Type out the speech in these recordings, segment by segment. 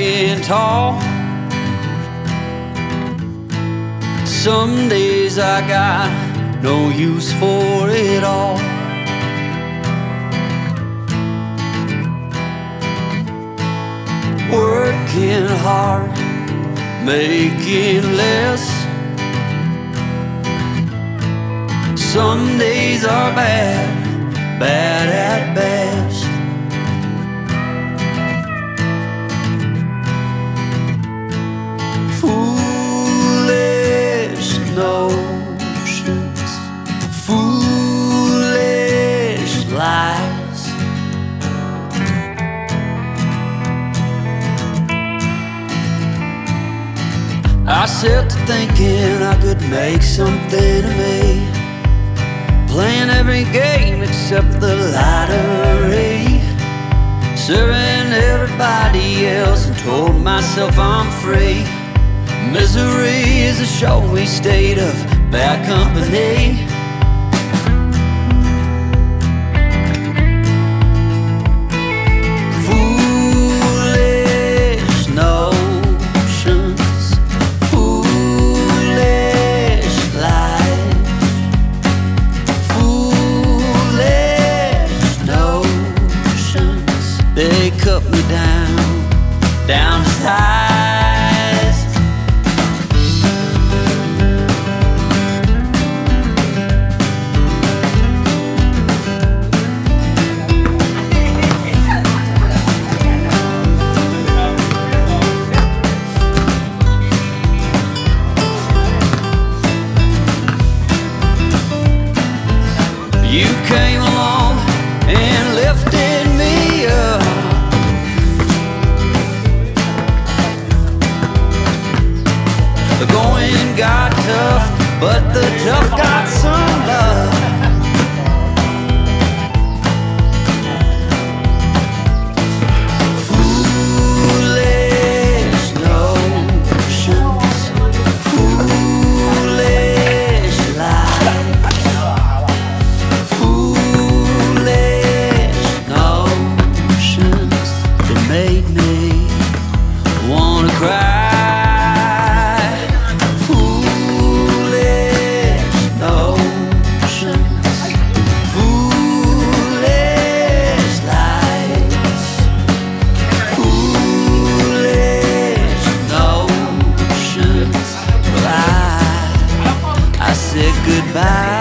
walking tall. Some days I got no use for it all. Working hard, making less. Some days are bad, bad at best. Foolish notions, foolish lies. I set to thinking I could make something of me, playing every game except the lottery, serving everybody else and told myself I'm free. Misery is a showy state of bad company. Foolish notions, foolish lies. Foolish notions, they cut me down to size. You came along and lifted me up. The going got tough, but the tough got some love. Foolish notions, foolish lies. Foolish notions that made me wanna cry. Foolish notions, foolish lies. Foolish notions. Well, I said goodbye.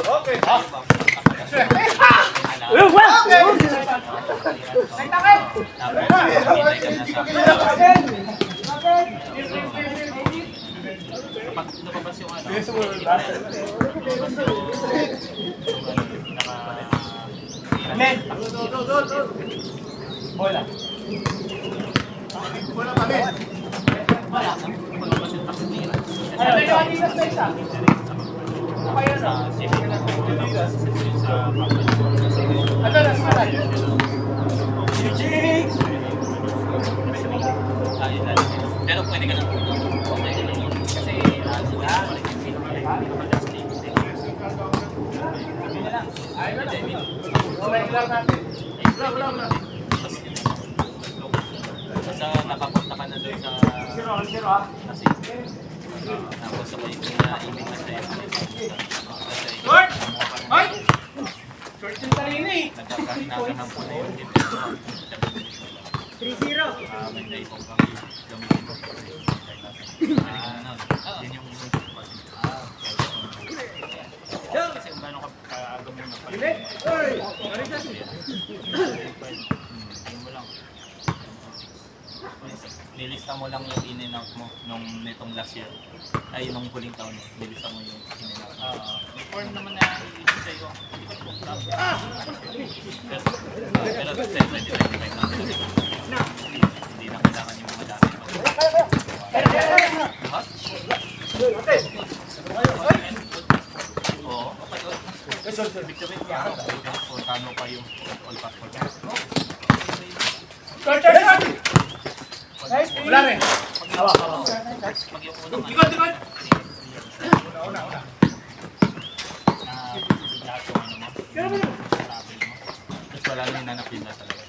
Okay. Pag lumabas yung ano, Men! Bola. Bola pa, men! Ano yung Adidas na isa? Okay na. Ano na sa pero pwede ka lang. Kasi basta nakapunta ka na doon sa kasi tapos sabay na-imig na sa'yo. Short! Ay! Short yung kanina eh. Nagkakahinahan po na yung defense mo. 3-0. May day kung gamitin mo. Yun yung kasi kung gano'n ka kagawin mo Bilit! Oy! yun mo lang. Nilista mo lang yung in and out mo nung nitong last year. Ay, nung huling taon mo. Nilista mo yung in and out. Form naman na i-isip sa'yo. Hindi ko pero 2025 na. Hindi na kailangan yung mga dati. Oo. Ibig sabihin, kano pa yung all passport. Short! Wala rin. Pag yung unang Ikot! na lahat yung ano mo, travel mo. Tapos wala nang nanapin na talaga.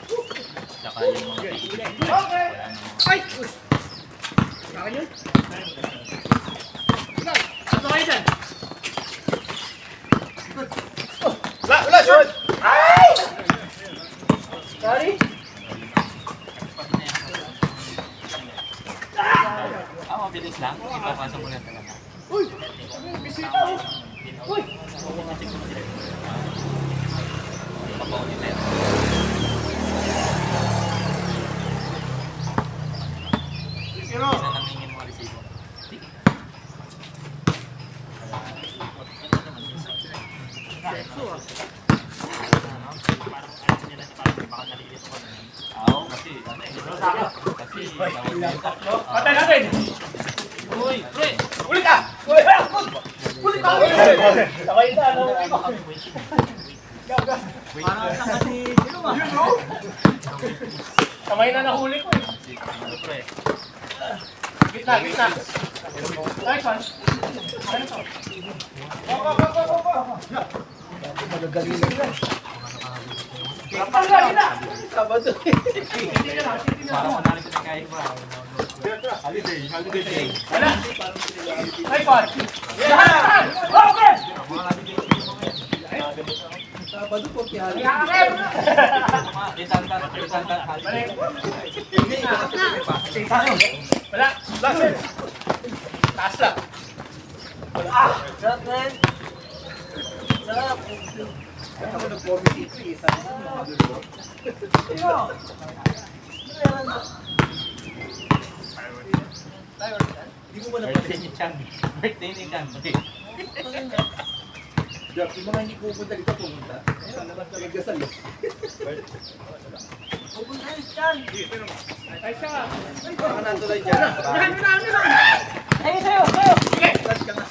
Tsaka yung mga kaibigan. Wala nang Ay! Saka yun? Ano kayo dyan? Wala! Short! Ay! Sorry? mabilis lang. Ipapasok mo lang talaga. Uy! Bisita oh! Uy! Papaulit na yun. Isa namingin mo resibo. Sige. Parang alam nila na parang baka nalilito ko na yun. Kasi ano eh. Kasi Patay natin! uy! Uy! Ulit ka! Ulit ka! Ulit ka! Sabay na! Parang sa kasi sino ba? Sabay na nahuli ko eh. Pre. Gitna! Nice one! Ano to? Magagaling na. Kapag na! Sabado. Parang manali sa kahit ba? Holiday day. Wala! Nice one! Lahat! Okay! Sabado po kaya. Wala! Last taas lang. Wala! Sarap na yun. Sarap. Kaya ako nag-comment ito eh. Sabi ko magulo. Sino? Hindi mo ba Birthday ni Chan. Birthday ni Chan. yung mga hindi pupunta dito pumunta. Ayun, naman talaga sa'yo. Pupunta yun dyan. Ay, siya. Ay, baka natuloy dyan. Ayun, sa'yo. Sige. Flash ka nga.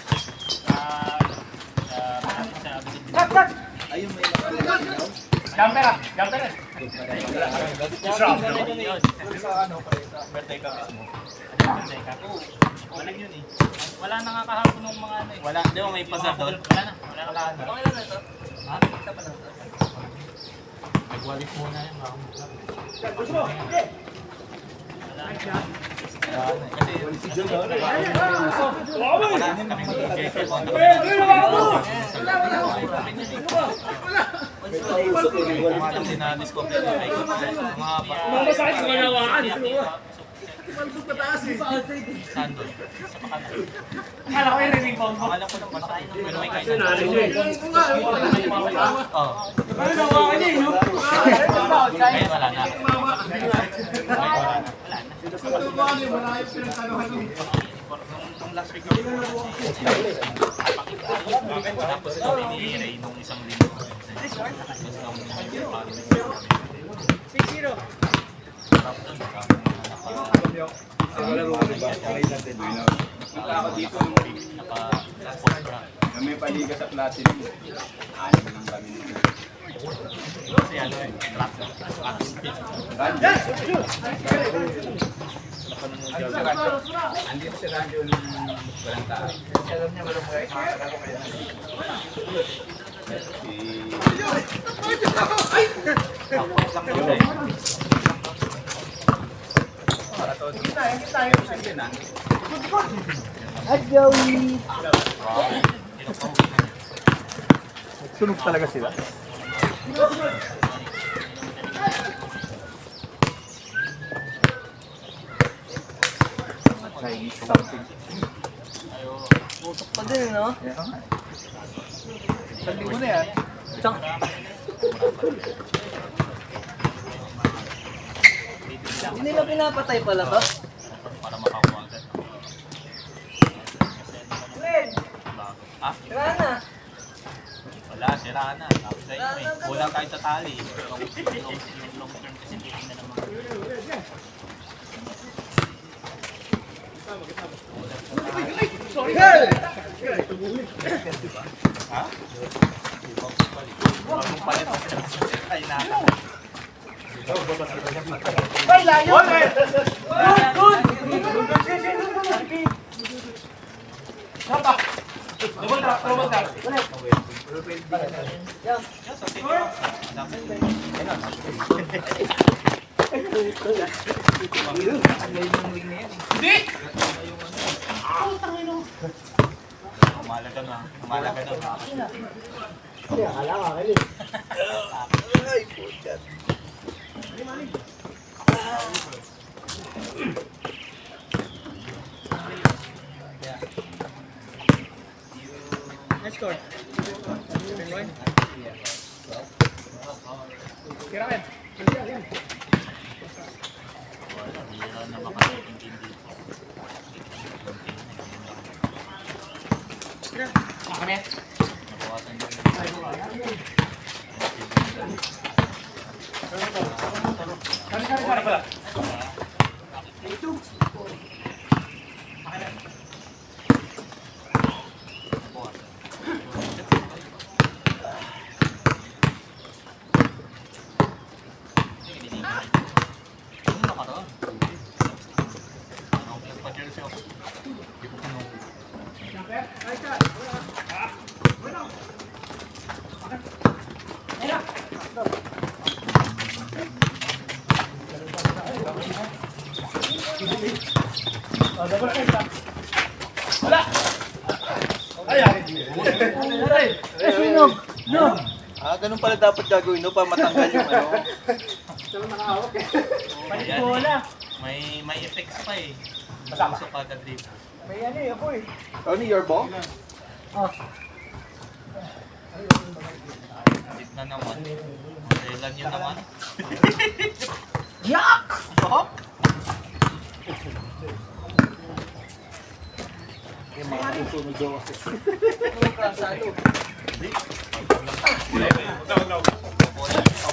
Cut. Ayun, may nakakalaw. Jumper ah. Jumper eh. Birthday ka mismo. Birthday ka. Wala yun eh. Wala na nga kahapon ng mga ano eh. Wala. Di ba may pasar doon? Wala na. Wala na kahapon. Okay lang na ito. Ha? Isa pa lang ito. Nagwalis muna yun. Baka mag-vlog. Gusto mo? Sige. Kasi si John doon. Wala na kami mag-check. Mga dinalis ko. Mga masakit ko nawakan. Saan doon? Sa pakanan. Akala ko yung rebound mo. Akala ko lang basta. Pero may kainan. Oo. Ano nawa ka niya, no? Ngayon wala na. Wala na. Nung last week ako. Tapos kami ni Ray nung isang linggo. Tapos kami May paliga sa platinum. Ano lang kami nito. kasi ano eh, trap. Andito si Ranjo ng walang taas. Alam niya, walang mga ikakalago kaya. Sunog talaga sila. Chinese something. Putok pa din, no? Sandi mo na yan. Hindi nila pinapatay pala to? Para makakuha agad. Len! Ah, Tira na! wala, sira na. Tapos na yun eh. Kulang kahit sa tali. Yung long term kasi titignan ng mga. Ha? Bagong palit ako sa ay na. Ay, layo! Good! Umalaga na. Umalaga na. Let's go. Kirakin. Wala, bihira na makakintindi. Kami. Nabawasan din. Kami pala. Ano ka ron? Ano, nagpa-jersey ako. Di ko kinuha. Ganun pala dapat gagawin no para matanggal yung ano. May effects pa eh. Masama pa agad dito. May ano eh, ako eh. Ano your ball? Bit na naman. Kailan yun naman? Yak! Yung mga susunod daw kasi.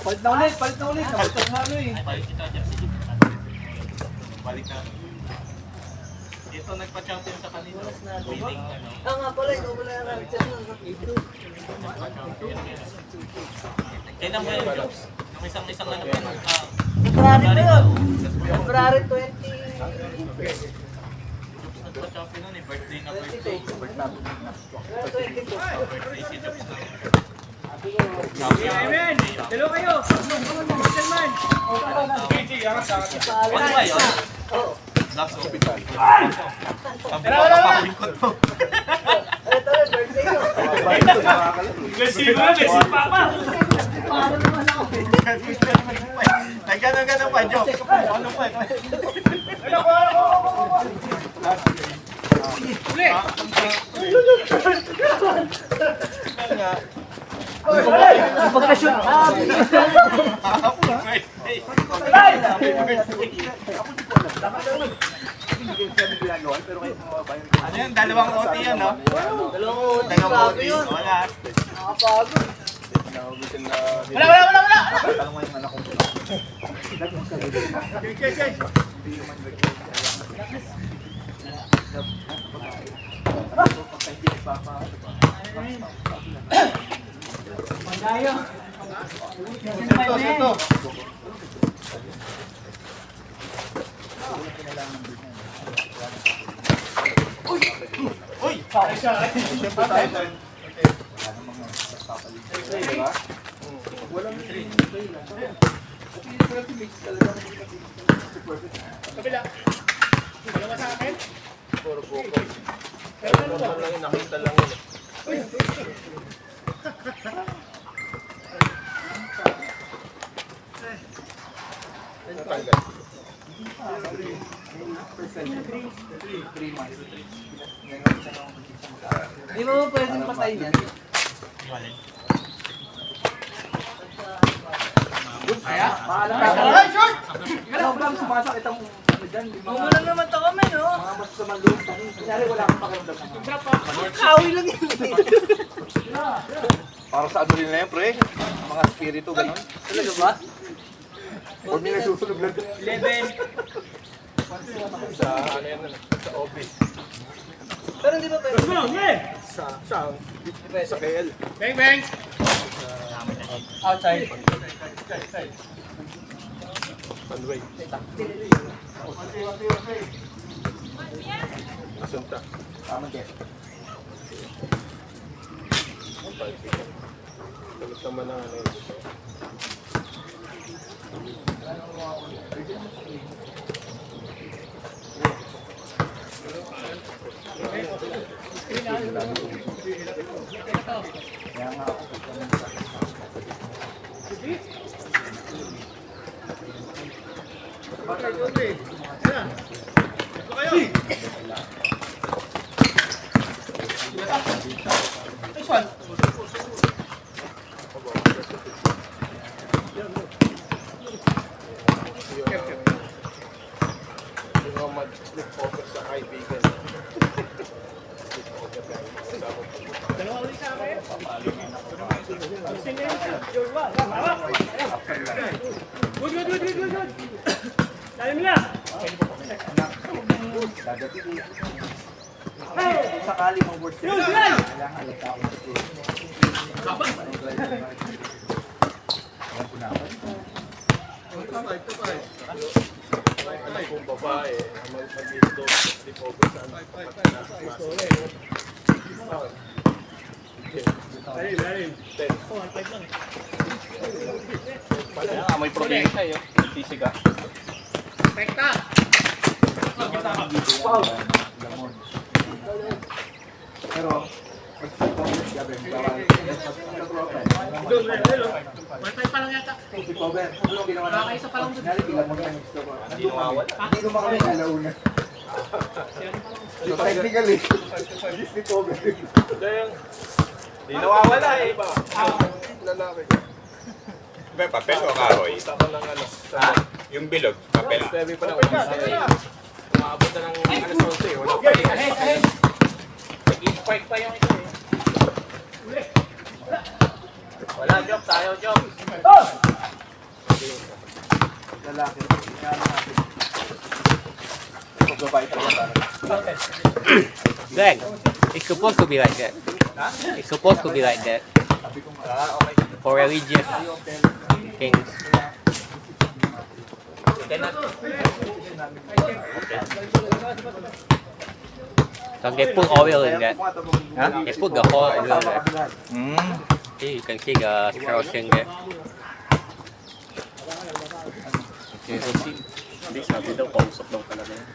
Palit na ulit, palit na ulit. Kapag na ano eh. Ay, balik kita dyan. Balik ka. Ito nagpa-champion sa kanila. Winning ano. Nga pala, ikaw pala yung rabbit siya. Nagpa-champion yan. Kailan ba yun, Jobs? Nung isang ano ba yun? February pa yun. February 20. Nagpa-champion nun eh. Birthday na birthday. 22. Birthday si Jobs na. Amen! Hello kayo! Gentleman! Ano ba yun? Oo. Last hospital. Sabi ko, kapapalingkod mo. Ito na, birthday ko. Aggressive na, aggressive pa pa. Paano naman ako? Nagganon-ganon pa, Job. Ano pa? Ano ko? Pagka-shoot up! Ano yun? Dalawang OT yun, no? Dalawang OT. Wala. Nakapagod. Wala! Magayo. Di ba mo pwedeng patayin yan? Paalam ka. Sobrang sumasakit ang ano dyan. Wala naman to kami, no? Mga masasamang loob. Kunyari wala akong pakiramdam. Kawi lang yun. Para sa ano rin na yan, pre? Mga spirito, gano'n. Talaga ba? Huwag nila susunod lang. 11. Sa ano yan, sa office. Pero hindi ba pwede? Sa KL. Bang, bang! Outside. Sunway. Asunta. Tama din. Tulog naman ng ano yun. Yung mga mag-flip over sa kaibigan. Sakali mong worst case. Kailangan alata ako sa school. Ano kung babae, mag-flip over sa ano. May problema sa'yo. Sisi ka. Pero, Wifi pa lang yata. cover. Ano yung ginawa namin? Isa pa lang doon. Bilang mo na yung gusto ko. Hindi kami alauna. So technically, sleep over. Di nawawala eh. Lalaki. Ba, papel o kahoy? Kita ko ng ano. Yung bilog, papel. Sabi pa na umabot na ng alas 11. Wala pa eh. Nag-spike pa yung ito eh. Wala, job tayo, job. Lalaki. Kaya natin. Pagbabae pa yan. Greg, it's supposed to be like that. It's supposed to be like that. For religious things. Because they put oil in that. They put the whole oil there. See, you can see the kerosene there. Hindi, sabi daw, kausap daw talaga yun.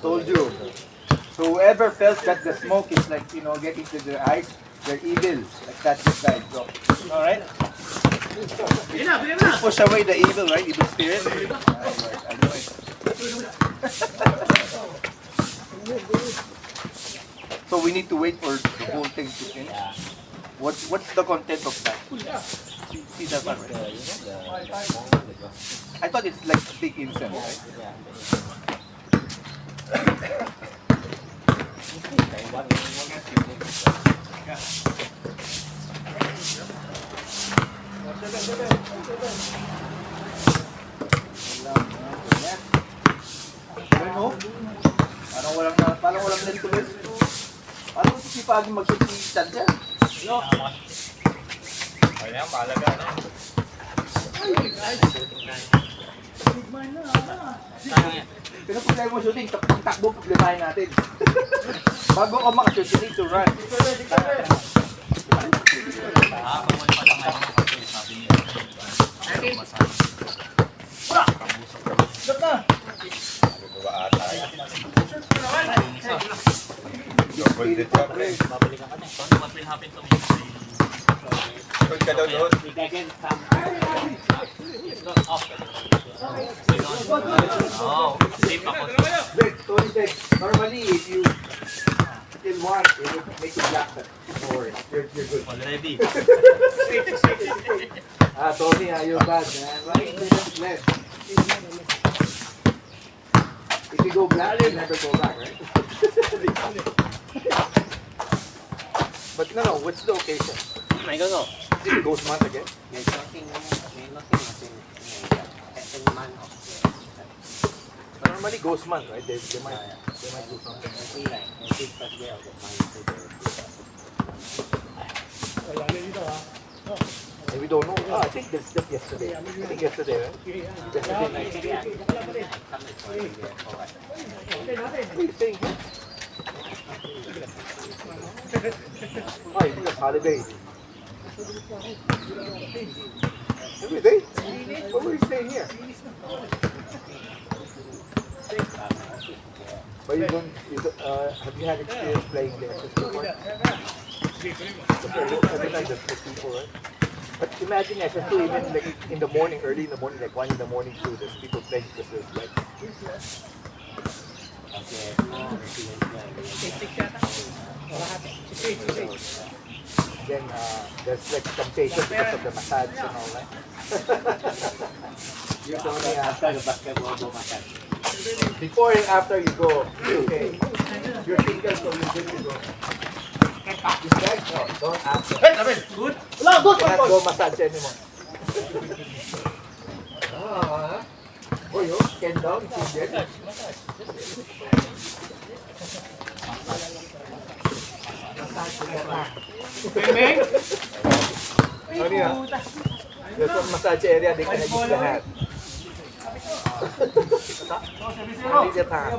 Told you. So whoever felt that the smoke is like, you know, getting to their eyes, they're evil. Like that this guy. So, alright? Push away the evil, right? Evil spirit. I know it. we need to wait for the whole thing to finish. What's the content of that? See that one, right? I thought it's like thick incense, right? Ano? Parang walang tulis. Parang sisipagin mag-shoot si Chad dyan. Ayan, mahalaga na. Pero problema mo shooting, takbo problemahin natin. Bago ka makashoot, you need to run. Double dip ka, pre. Ikot ka daw doon. Wait, Tony said, normally if you still want, it will make you black. Don't worry, you're good. Already. Tony, you're bad, man. Why you just left? If you go black, you never go back, right? But no, what's the occasion? I don't know. Is it Ghost Month again? May nothing man of Normally Ghost Month, right? They might do something. every Thursday of the month. We don't know. I think that's just yesterday. I think yesterday, right? Yesterday night. Are you staying here? Why? Because holiday. Every day? Why were you staying here? But you don't have you had experience playing the SS before? Every night there's people, right? But imagine SS2 even like in the morning, early in the morning, like 1 in the morning too, there's people playing because there's like then there's like temptation because of the massage and all that. You don't After the basketball, go massage. before and after you go, okay. You're single, so you're good to go. This guy, no, don't ask. Hey, good. Cannot go massage anymore. Oh, you can down, single. Sorry ah. There's one massage area, they can use the hand. Hindi niya ta.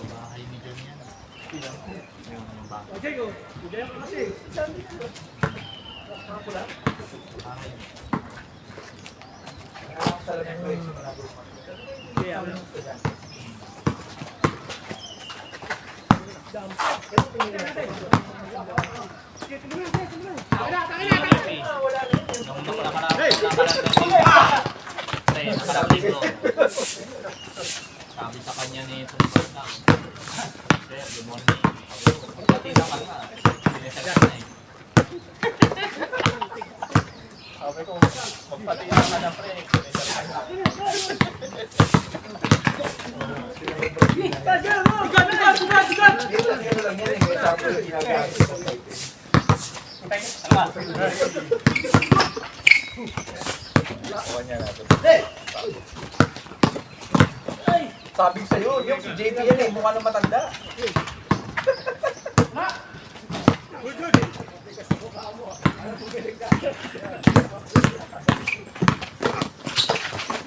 Bahay ni John yan. Yung bahay. Sabi sa kanya ni Tumpal na, Sir, good morning. Pati na ka na. Sinesagat na eh. Sabi ko, magpati na ka na pre. Sabi sa'yo, yung si JP yan eh, mukha nang matanda.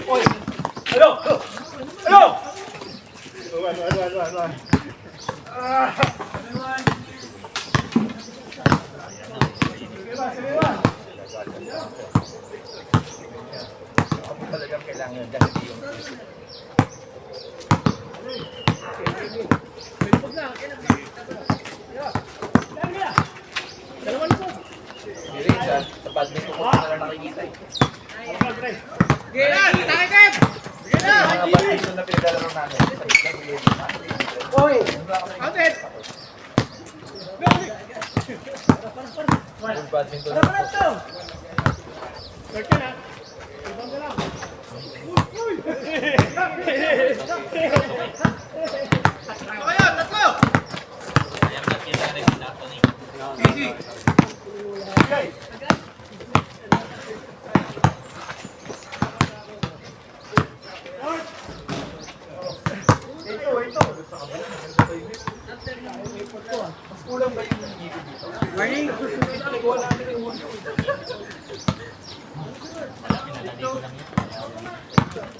Oy! Hello! Hello! Talagang kailangan dyan yung badminton ko na lang nakikita eh. Mga badminton na pinaglalaro namin. Yung badminton na. Ayan, nakita rin sila ako ni.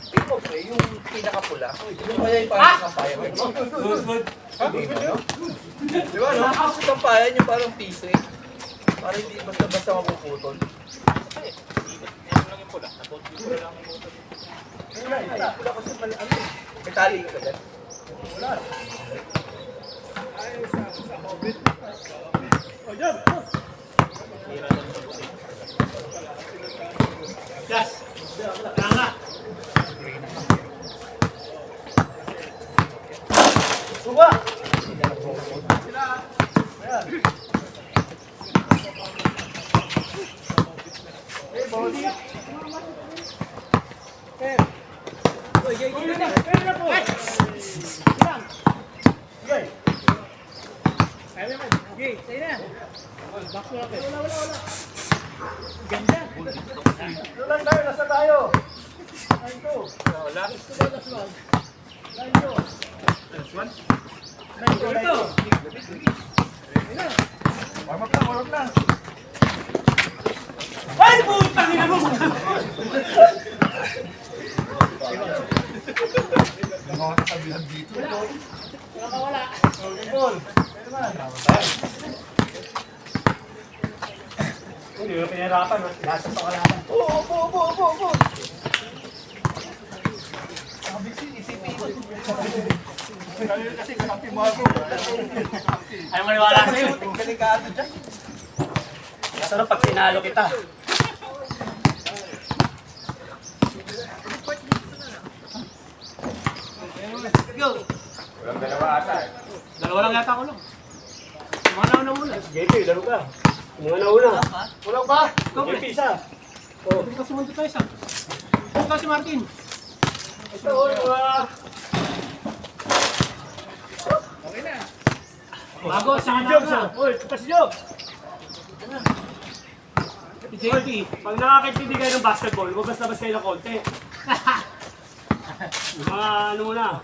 Ito pre, yung pinakapula. Yung kaya yung parang kampayan. Di ba no? Yung kampayan yung parang piso eh. Para hindi basta-basta mapuputol. Pula kasi ano eh. May tali ka dyan. Ayaw maniwala sa'yo. Delikado dyan. Masarap pag sinalo kita. Walang dalawa ata eh. Dalawa lang yata ako lang. Mga nauna muna. JP, laro ka. Mga nauna. Kulang ba? JP, isa. Hindi ka sumunod tayo isa. Ito si Martin. Ito, Bago, sa Jobs, na. Uy, kasi Jobs. Si JP. Pag nakakintindi kayo ng basketball, huwag basta-basta kayo ng konti. Mga ano muna.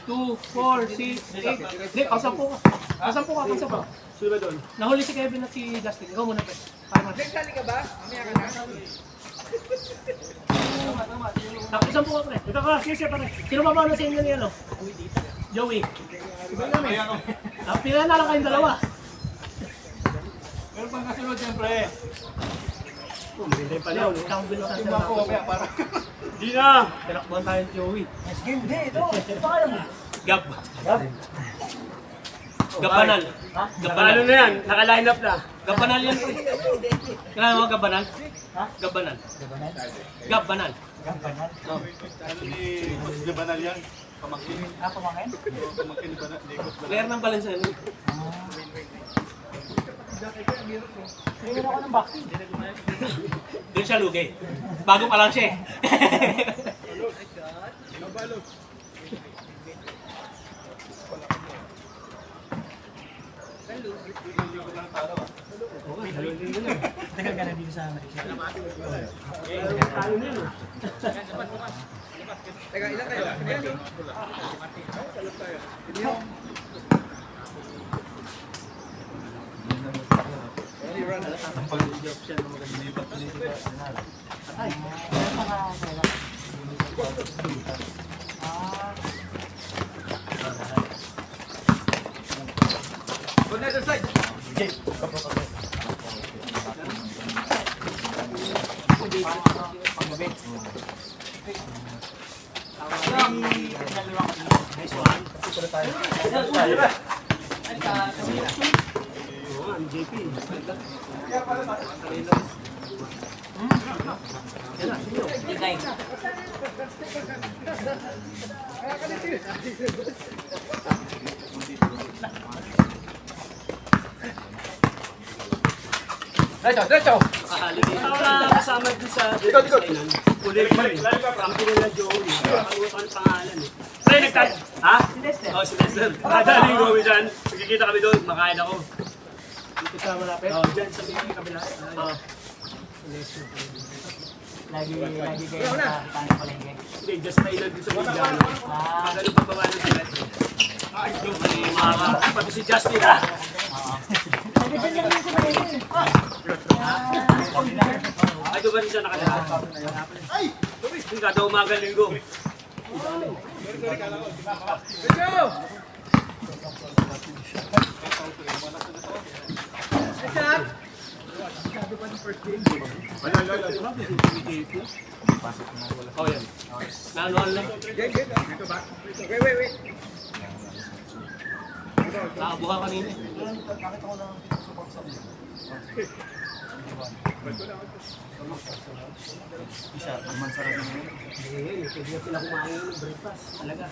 2, 4, 6, 8. Hindi, pangsampu ka. Pangsampu ka, pangsampu. Sino ba doon? Nahuli si Kevin at si Justin. Ikaw muna, pre. Para mas. Nagkali ka ba? Mamaya ka na. Tapos sampu ka, pre. Ito ka, sige pare. Sino ba ba sa inyo ni ano? Joey. Pila na lang kayong dalawa. Meron pang kasunod siyempre. Hindi pa lang. Isang bilang sa Timba ko mamaya para. Hindi na. Tinakbuhan tayo ni Joey. Hindi, ito. Kaya mo. Gab. Gabanal. Ano na yan? Naka-line up na. Gabanal yan, pre. Kailangan mo gabanal? Gabanal. Gabanal. Banal yan. Pamangkin. Pamangkin? Pamangkin ba na? Player ng Valenciano. Tingin ako ng boxing. Doon siya lugi. Bago pa lang siya eh. Tagal ka na dito sa Malaysia. Teka, ilan kayo? Ayan, on the other side. Wala kasama din sa designan. Kulay mo eh. Ang kilala Joey. Ang pangalan eh. Pre, nagtag... Ha? Oh, si Lester. Kadaling gawin dyan. Magkikita kami doon. Makain ako. Dito sa malapit? Oh, dyan sa kabila. Oh. Lagi kayo sa tanong palengke. Hindi, just na ilan din sa Indiano. Magaling pagbaba ng silet. Yung pati si Justin ha. Ay, doon ba rin siya nakatira? Ay! Yung kada umaga linggo. Oh, yan. Nanuhan lang. Wait. Nakabuka kanina eh. Pwede na sila kumain ng breakfast. Talaga.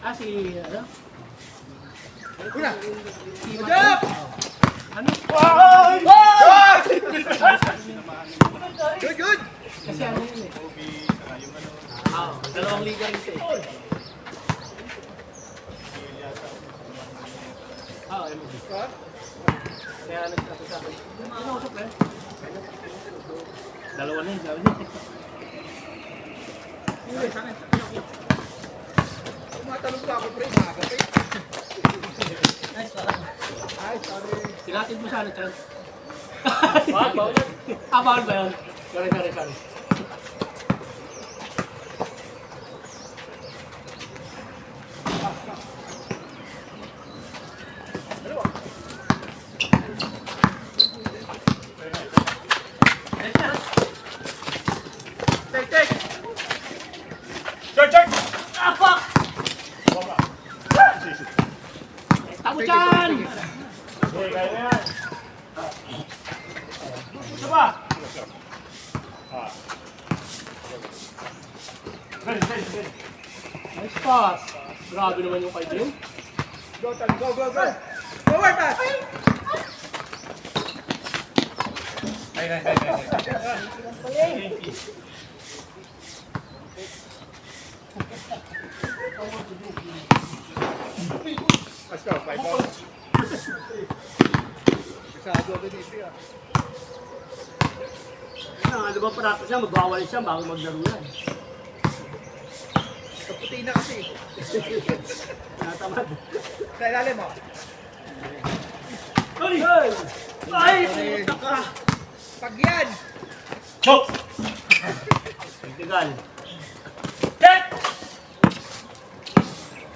Ah, si... ano? Good! Kasi ano yun eh. Dalawang liga rin ito eh. Kaya nagsabi sa akin. Ano usap eh? Dalawa na yun, sabi niya. Hindi, sa akin. Tumatalong pa ako, pre. Makakapit. Silatin mo sana, Chan. Bawal? Bawal ba yun? Sorry. Tamo dyan! Ito ba? Nice pass. Grabe naman yung kay Jim. Go! Forward pass! Let's go, 5 balls. Ano ba practice siya? Magbawal siya bago maglaro yan. Kaputi na kasi. Natamad. Sa ilalim mo. Ay! Puta ka! Pag yan. Tigal.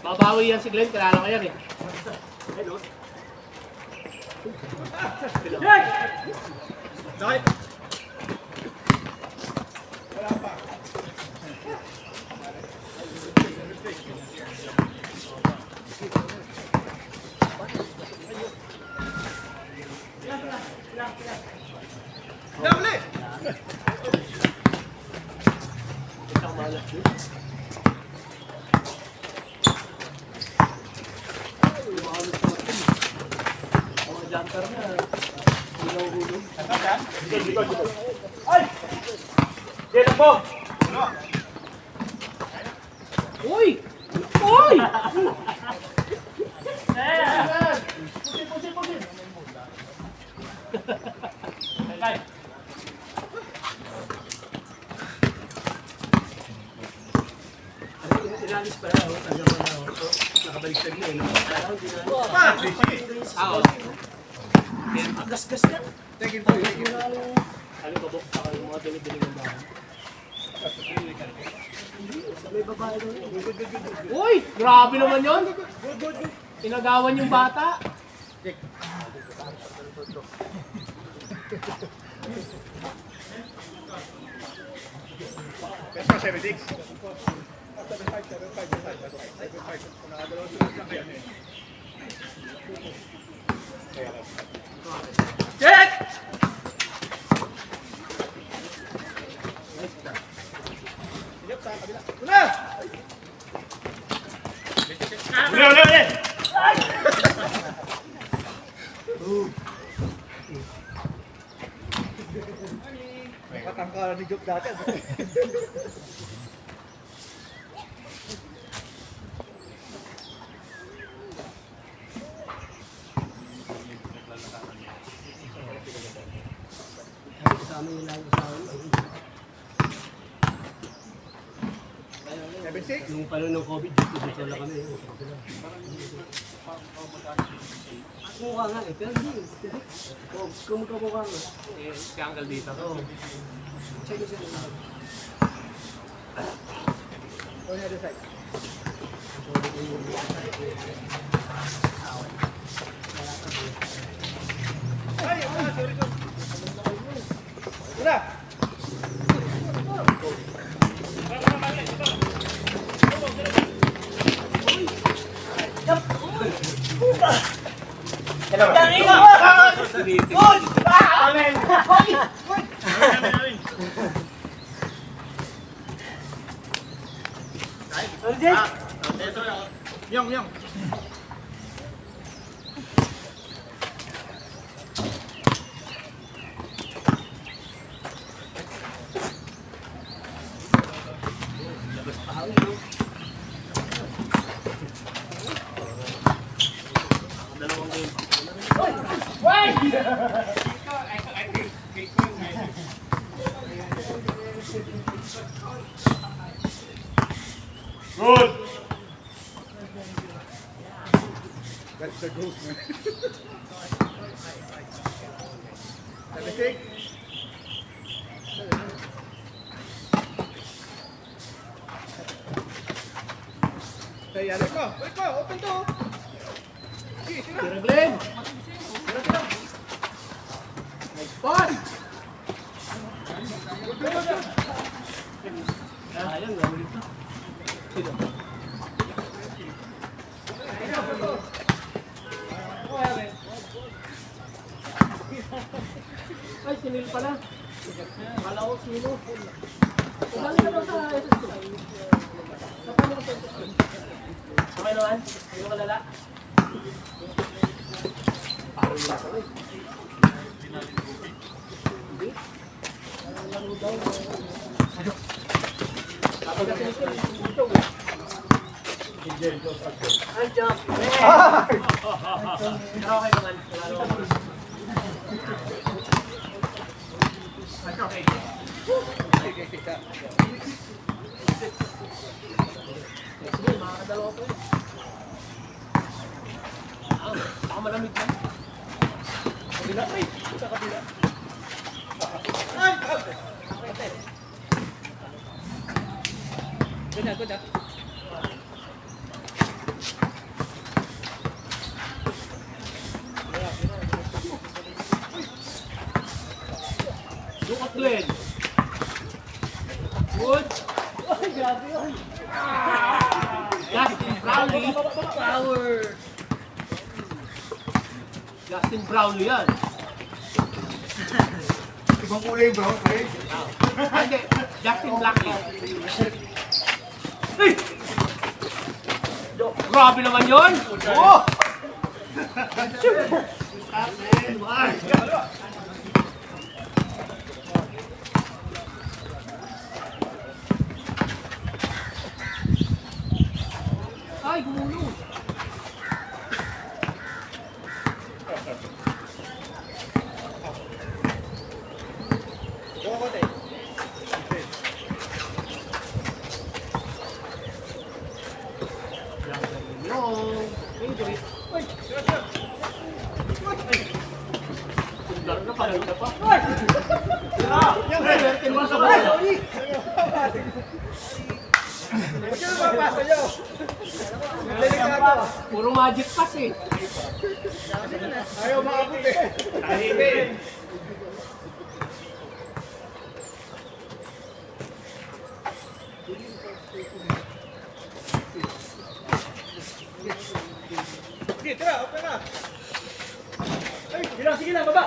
Babawi yan si Glenn, kilala ko yan eh. Hello. Sakit. Wala pa. Dali! Isang malas yun. Yung mga Uy! Uy! Inalis pala ako. Nakabaliktad na eh. Ang gasgas niya. Ano ba bok? Ako yung mga dali-dali ng bahay. May babae doon. Uy! Grabe naman yun! Inagawan yung bata. Check! Matangkalan ni Job dati. Nung pala ng COVID, dito lang kami. Mukha nga eh, pero hindi. Kung magkamukha nga. Si Uncle dito. Oo. Check mo siya. On the other side. Yung. Good. That's the ghost, man. Everything? Hey, Alex, wait pa, open to. Sige, tira. Tira, Glenn! Tira. Nice pass! Ayun, namulit na. Ay, sinil pala. Kala ko sino. Saan ka daw sa SS2? Saan ka sa SS2? Okay naman? Hindi ko kalala? Parang nila ko eh. Hindi? Laro daw. Kapag kasi nito, ito eh. Ay, jump! Pero okay naman. Lalo ako. Okay. Sige, makakadalawa ko eh. Baka malamig na. Kabila, ay! Sa kabila. Ay! Good na. Look at Glenn. Good. Ay, grabe yun. Justin Brownlee. Power. Justin Brownlee yan. Ibang kulay bro, okay? Hindi, Justin Blackley. Ay! Grabe naman yun! Oh! Puro magic pass eh. Ayaw makapit eh. Tahimik. Sige, tira, open na. Ay, sige lang, baba.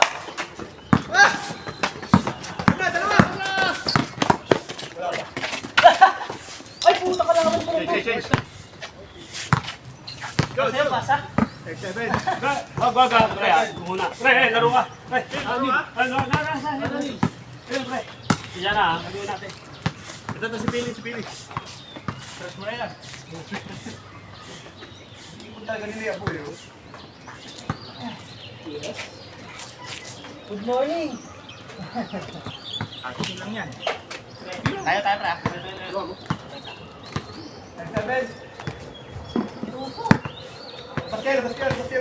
Ah! Dalawa! Wala ba? Ay, puta ka lang ako po. Change. Go, pasa. X7. Wag. Kaya, muna. Pre, laro ka. Pre, ano? Pre. Siya na, gawin natin. Ito to si Pili. Press mo na yan. Hindi ko talaga nila po yun. Good morning. Akin lang yan. Tayo, pre. X7. Paskel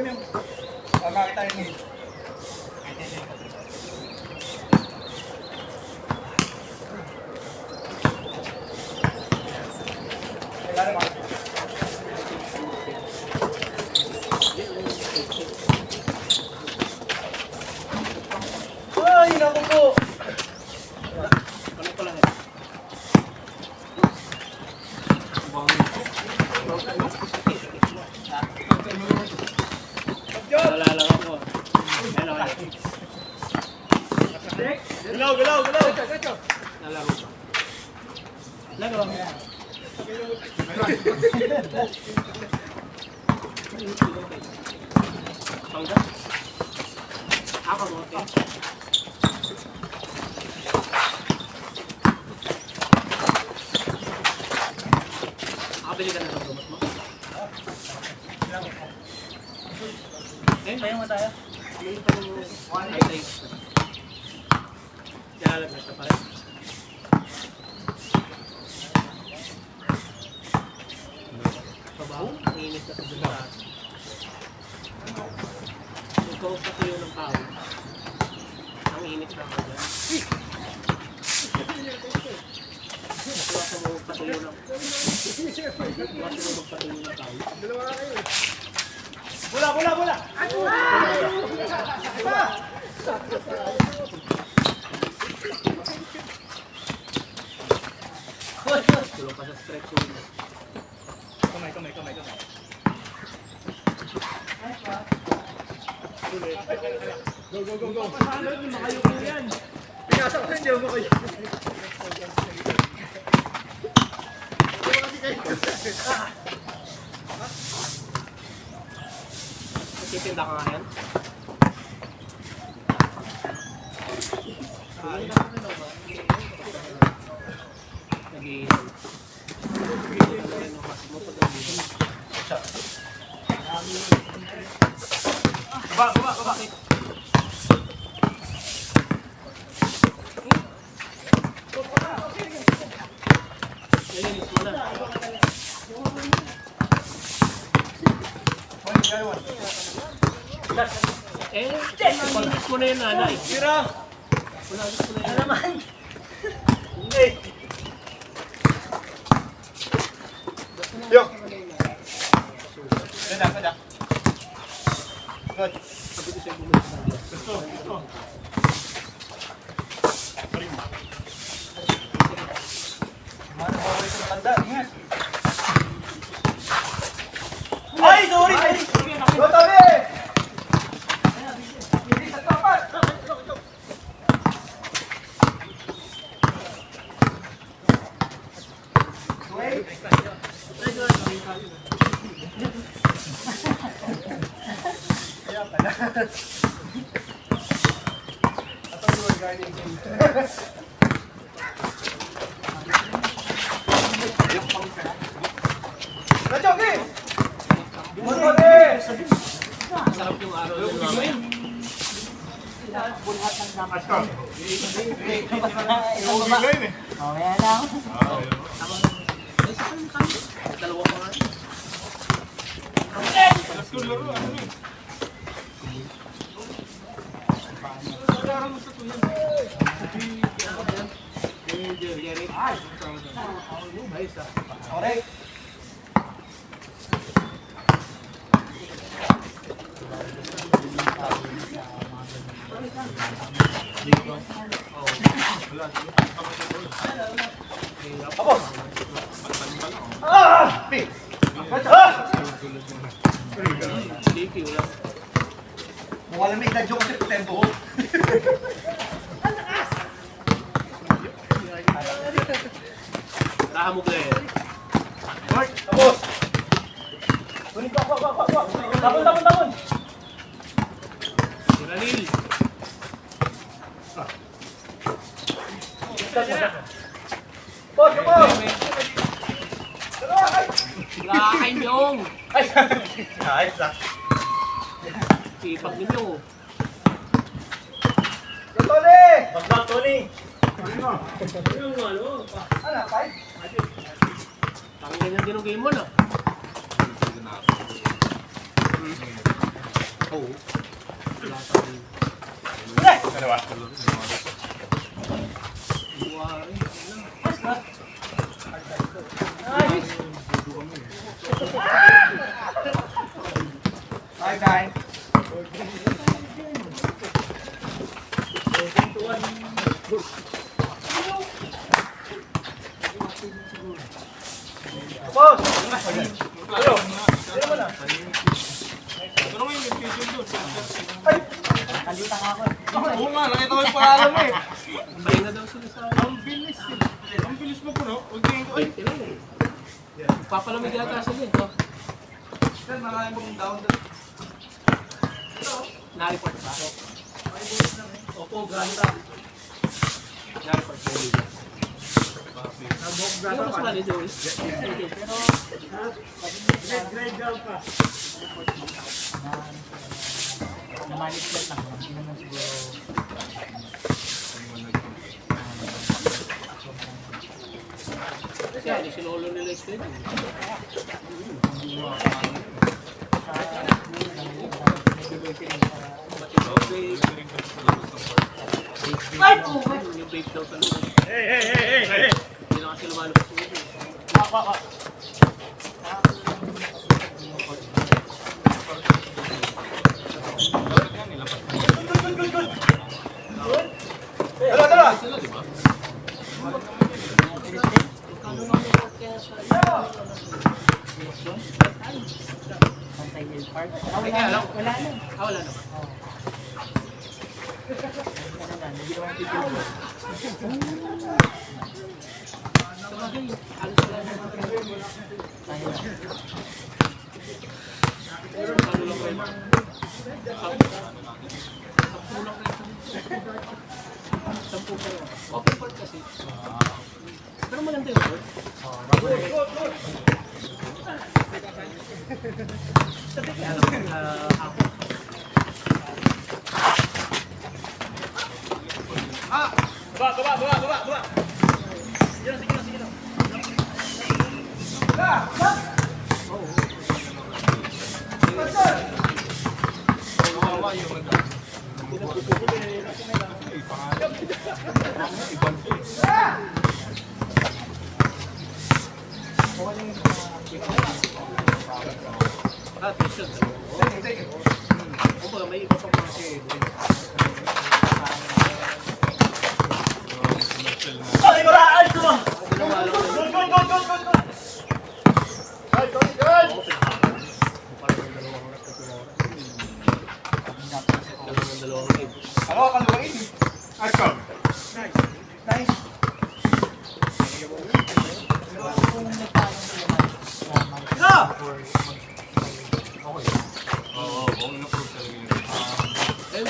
mo yung pamaki tayo ni. Ay, naku po! Ano pala nga? Nalala ko. Galaw. Nalaro ko. Laro. Pangga? Ako mo, okay? Nakabili ka na sa gamot mo? Tayo nga tayo. Hindi pa yung one day. Lalagnas na pare. Pabaw? Mainit na sa dula. Ikaw patuyo ng pao. Ang init na ako dyan. Iwasan mo patuyo ng pao. Dalawa ka kayo. Bola! Tulong pa sa stretch mo. Kamay. Go. Pasalod, makayuko yan. Pinasa ko hindi ako makayo. Titinda ka nga yan? Nag-iinom. Baba. Nalinis mo na. Nalinis mo na yun, nanay. Sira! Nalinis mo na yun. Naman! Hindi! Yo! Kada. Good. Sabi ko sa'yo bumalik sa akin. Gusto. Mana bawal sa tanda. Ingat. Ay, sorry! Go, tabi! Hindi sa tapat! Wait! Kaya pala. Sarap yung araw ng mamaya. Mamaya na ako. Dalawa pa nga. Mukha lang may na-joke si Tempo. Kahamog na eh. Tapos! Tapon! Si Ranil. Boss, boss! Lakain yung. Ayos lang. Sipag ninyo. Tony! Bagdang, Tony! Yung ano? Ano, five? Tangin ganyan din ang game mo na. Oo. Bye, guys. Boss! Ano? Sino mo na? Kalimutan ka ako. Oo nga, nakita ko yung pangalan mo eh. Bay na daw sila sa akin. Ang bilis mo po, no? Ay, Papalamig yata sila eh. Oh. sir, marami mong down doon. Na-report ba? Opo, ganda. Na-report ba yun? Hindi mo sumali, Joey. Namalit lang. Hindi naman siguro. Kasi ano, sinolo nila yung schedule. Yung vape daw sa loob. Hindi na kasi lumalabas yung vape. Tara! Sila, di ba? Pantay Hill Park. Teka, alam. Wala na. Wala naman. Ano na, hindi naman pipil ko. Sabagay, alas wala naman. Tayo na. Ano lang kayo? Sampu kayo. Open court kasi. Pero maganda yung court. Kaya lang, ako. Baba! T-shirt. Kumbaga, may iba pang mga Ay, maraan ko! dalawang game. Ano ka kaluwain? Ashcom. Nice. Eh,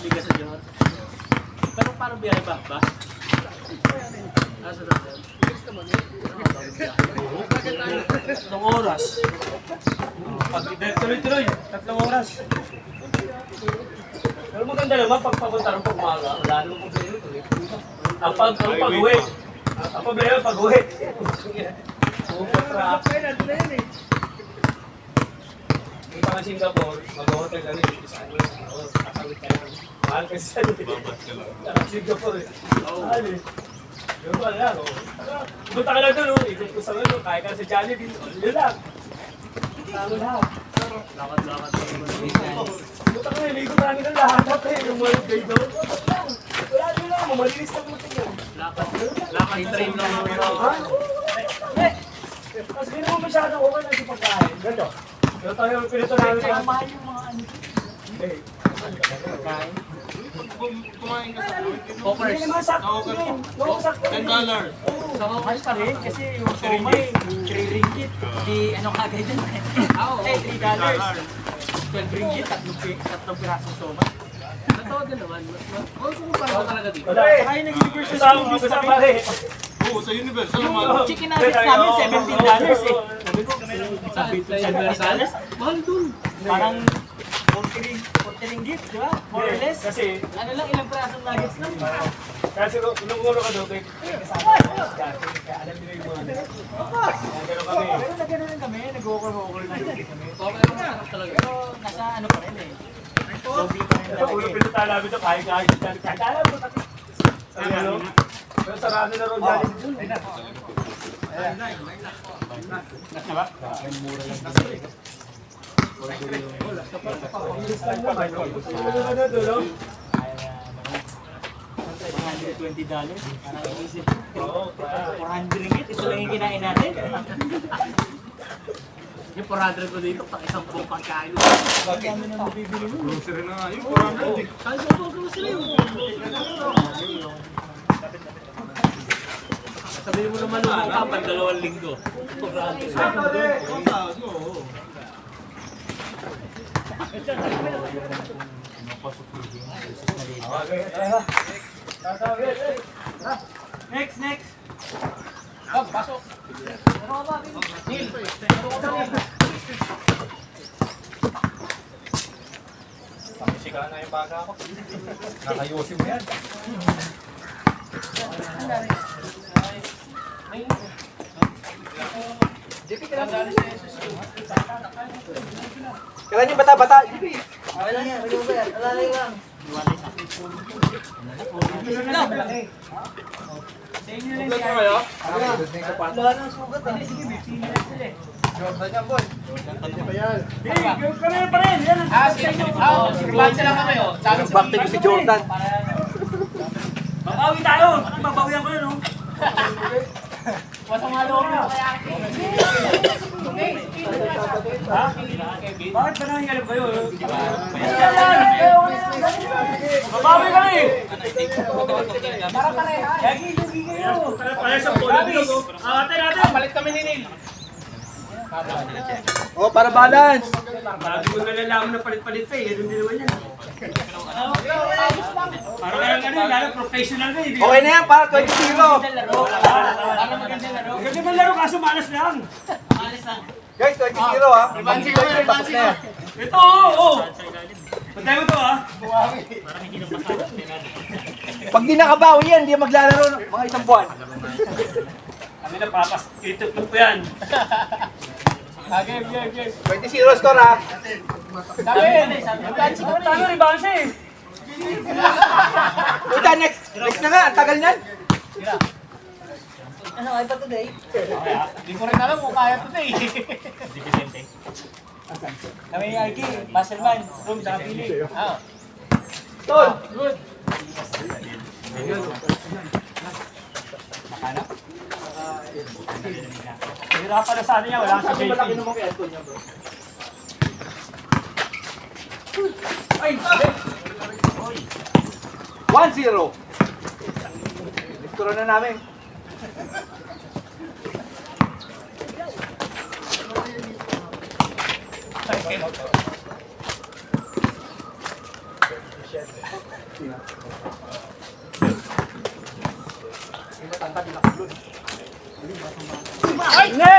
Liga sa Johor. Pero parang biyahe ba? Sa Rodel. Tatlong oras. Pag tuloy-tuloy, 3 oras. Pero maganda naman pag papunta ng pag-umaga, wala naman kung tuloy-tuloy. Ang pag-uwi. Ang problema pag-uwi. Punta ka Singapore, mag-hotel ka rin. Mahal kasi sa Singapore eh. Mahal eh. Yung pala, punta ka lang doon, ikot ko sa ano, kaya ka sa Jollibee, yun lang. Talo lang. Lakad-lakad. Punta ka na, ikot namin ng lahat eh, yung mga day doon. Wala nyo lang, malinis lang mo tingnan. Lakad train lang mo. Tapos hindi naman masyadong okay na sa pagkain. Gano'n. Pero tayo, pinito namin sa... Mahal yung mga ano. Pagkain. Kumain ka sa Hindi naman sakto yun. Sakto yun. $10. So, mahal pa rin kasi yung somay, 3 ringgit. Di ano kagay dyan. Eh, $3. 12 ringgit, 3 pirasong somay. Totoo din naman. Also, kung paano talaga dito. Wala eh. Kaya nag-universal Basta pare. Oo, sa Universal Yung naman. chicken nuggets namin, $17 eh. $17. Mahal dun. Parang 40 ringgit, di ba? More or less. Kasi, Ano lang, ilang pirasong nuggets lang. kasi nung ulo ka doon, kasama ka. Kaya alam nila yung mga ano. Gano'n kami. Pero nagano rin kami, nag-walker na rin kami. Okay lang masarap talaga. Pero nasa ano pa rin eh. Lobby pa rin Ito, talaga ulo eh. pinunta namin ito, kahit kaya mo taki. Sabi ano? Pero sarado na ron dali dito. Nasa ba? $120. Parang iisip. 400 ringgit, ito lang yung kinain natin. Yung 400 ko dito, pang isang buong pagkain. Bakit kami na mabibili mo? Grocery na nga. Yung 400 eh. Kahit sa buong grocery mo. Sabihin mo naman lumang ka, pag 2 linggo. Next, next. Pasok. Pakisikaan na yung baga ako. Nakayusin mo yan. Kailan yung bata-bata? Bakti ko si Jordan. Babawi tayo! Babawian ko yun, no? Ha? Bakit ba nangyayalap kayo? Babawi kami! Gagi kayo! Para sa polo. Ate! Palit kami ni Neil. Oh, para balance. Bago ko nalalaman na palit-palit eh. Ganun din naman yan. Parang lalo professional ka eh. Okay na yan, para 20 kilo. Para maganda laro. Ganda man laro kaso malas lang. Alis lang. Guys, 20 kilo ha. Tapos na yan. Ito, oo! Pantay mo to, ha? Pag di nakabawi yan, hindi maglalaro ng mga isang buwan. Kami na papas. Itutlog ko yan. 20-0 score ha. Talo rin, Bansi eh. Puta, next na nga, ang tagal niyan. Ano, ay pa today? Hindi ko rin alam kung kaya today. Hindi ko sente. Kami yung IG, Muscleman, room, saka pili. Tol! Good. Hirapan na sa niya, wala sa Malaki JP. naman kay Anton niya, bro. Ay! 1-0. Iskuro na namin. Ay! Ne!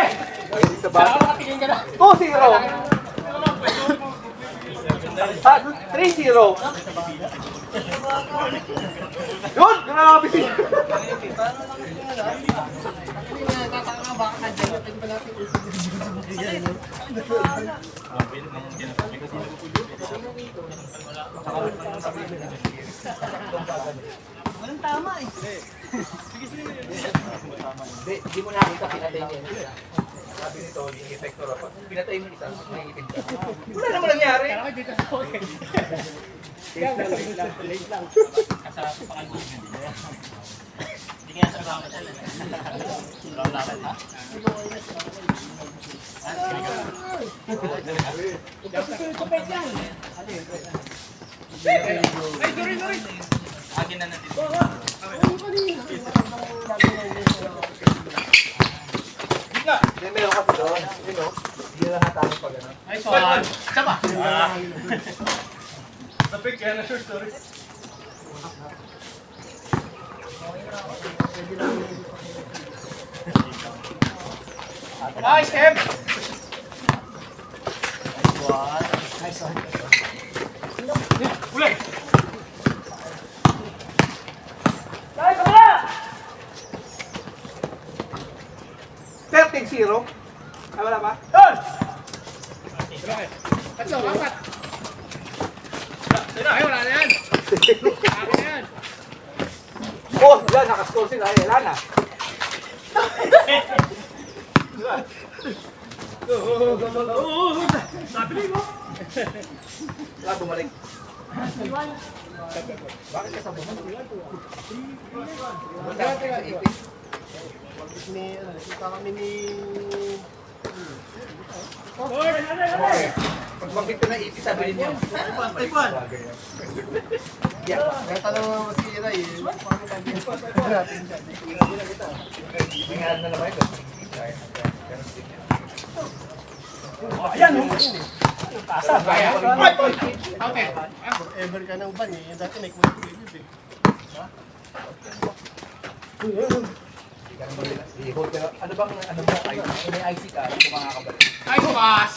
2-0. 3-0. Yun! Yun ang kapisin. Walang tama eh. Hindi mo nakita pinatay niya. Sabi nito, yung effector ako. Pinatay mo isa, nangitim ka. Wala naman nangyari. Hindi kaya sa mga kasal. Laban ha? Agin na natin. Hindi, meron kasi doon. Yun o. Hindi na hatalo pa gano'n. Ay, so, sama. Napik kaya na short story. Nice, Kev! Uli! Ay, kabila! 13-0. Ay, wala ba? Doon! Tatlo, apat. Ay, wala na yan. Akin na yan. Oh, yan, nakascore sila. Ay, wala na. Sabi mo. Wala, bumalik. Bakit ka sa bumalik? Wala ka ipin. Pag bakit ka na ipin, sabi ninyo. Ipan. Kaya tanong mo si Ray, paano kami natin siya? May nga na naman ito. Ayan, Tasa, kaya. Okay. Forever ka ng ban eh. Dati may kwento yun eh. Ano bang may IC ka? Ito mga kabalik. Ay, bukas!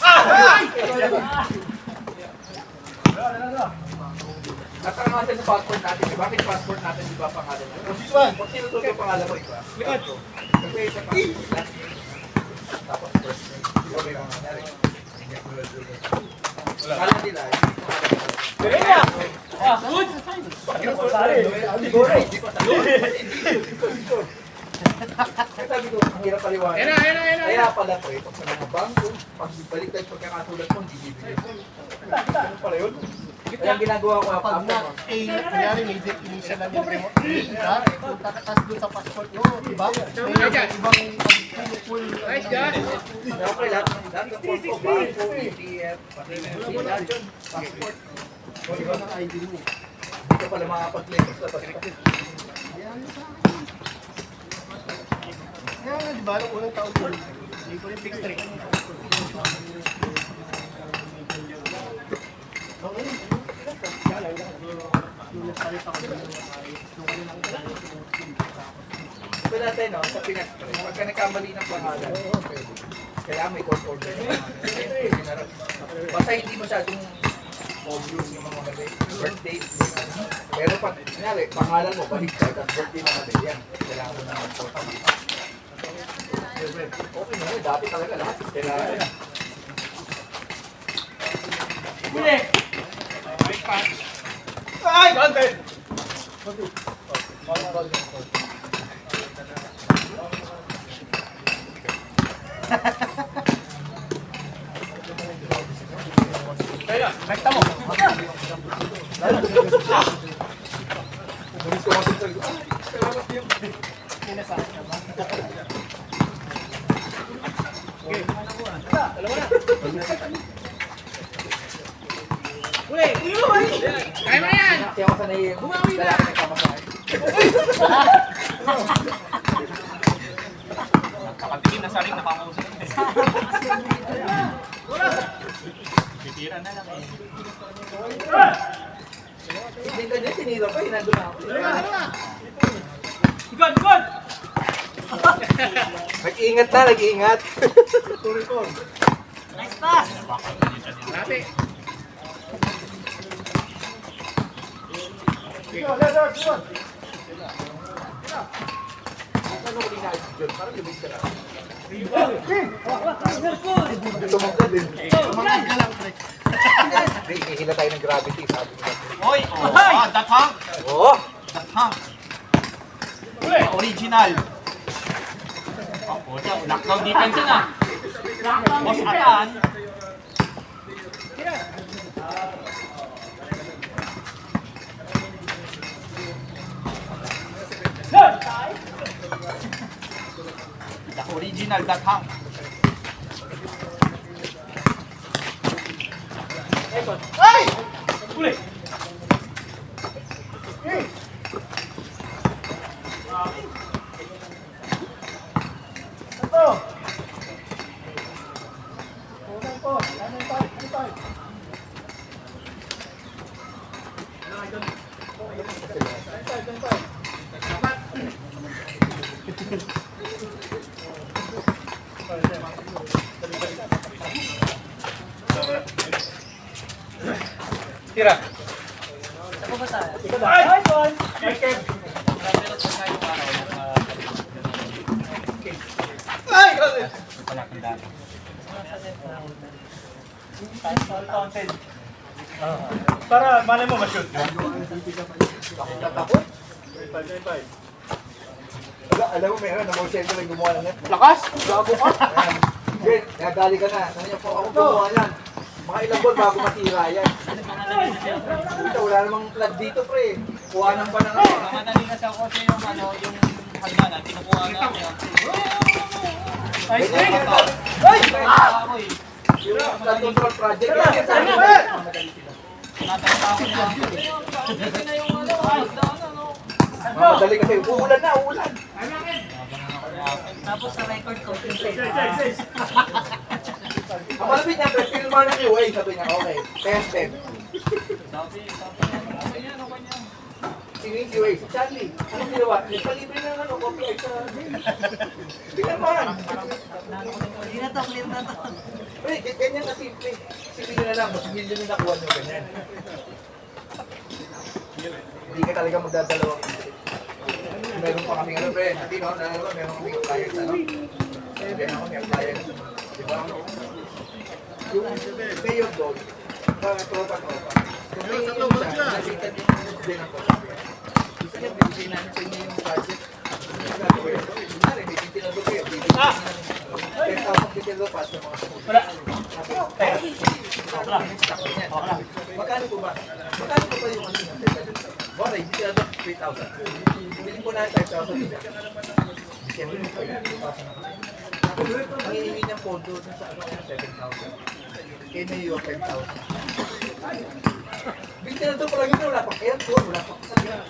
Natangasan sa passport natin. Bakit passport natin di ba pangalan mo? Kung sino to yung pangalan mo, iba? Kasi sa passport natin. Tapos first name. Di ba may mga nangyari? Kala nila eh. Good! Kaya sabi ko, ang hirap paliwanag. Kaya pala ko eh, pag sa mga bangko, pag balik tayo pagkakasulat mo, hindi bibigyan. Ano pala yun? Kaya ang ginagawa ko Pag ako. na A, kunyari may definition lang yung remote A, kung tatakas doon sa passport mo, diba? May ibang full. Nice, guys! Pero okay, lahat ng form ko, bangko, ETF, pati lahat yun, passport. O diba? Ang ID mo. Hindi ka pala makapag-claim sa passport. Kaya nga, diba, nung unang taon ko, hindi ko rin fix trick. Okay. Nagpalit ako doon ng ayos. Pero natin, no, sa Pinas, pagka nagkamali ng pangalan, kailangan may court order ng pangalan. Basta hindi masyadong obvious yung mga mali. Birthday, pero pag, kunyari, pangalan mo, balik ka, at birthday na mali, yan. Kailangan mo ng court order. Okay na, dati talaga lahat. Kailangan na. Uli! Ay! Content! Kaya, rekta mo. Kasi ako sanay yung lalaki nagpapasakay. Kapatikin na sa ring, nakakusap. Bibira na lang eh. Hindi ka niya, tinira pa, hinando na ako. Good, good! Nag-iingat na, nag-iingat. Nice pass! Tumangkad din. Hihila tayo ng gravity, sabi nila. Oy! Oh, dathang! Oo! Dathang! Original! Oh, puta, lockdown defense na. Boss Atan! The original dathang! Ay! Uli! Tira. Ako ba tayo? Ay! Ay! Grabe! Para malay mo ma-shoot. Tatakot? Alam mo, meron na more center yung gumawa ng net. Lakas! Gago ka! Jen, nagali ka na. Ano niya po, ako gumawa yan. Mga ilang buwan bago matira yan. Ito, wala namang plug dito, pre. Kuhanan pa na nga. Madali na sa kotse yung ano, yung hagdanan, kinukuha na niya. Ay! Ay! Ako eh. Yung flood control project yan. Sabi mo, Tinatanda ko niya. Hindi na yung ano, hagdanan ano. madali kasi. Uulan na, uulan. Tapos sa record ko, Ang malapit niya, pre, film mo na QA. Sabi niya, okay. Tested. Sabi niya, ano kanya? Sino yung QA? Si Charlie. Ano ginawa? Nagpalibre na ano, copyright sa... Tingnan mo yan. hindi na to, clear na to. Pre, ganyan ka simple. Simple nyo na lang, mas million na nakuha nyo ganyan. Hindi ka talaga magdadalawang isip. Meron pa kaming ano, pre, hindi no, meron kaming appliance, ano? Meron kaming appliance. Diba? Yung mayor doon, mga tropa-tropa. Kung may yun siya, nakita niyo yung din ako. Gusto niya, bibigyan namin sa inyo yung budget. Kunwari, may titinado kayo, bibigyan namin 10,000 titinado pa sa mga school. Magkano po ba? Magkano po ba yung ano niya? Bora, hindi sila doon 3,000. Bilhin po natin 5,000. Siyempre, 5,000 na kami. Ang hinihingi niyang pondo dun sa ano, 7,000. Kaya na yung 10,000. Bilhin na doon pala yun, wala pang aircon, wala pang kasagyan.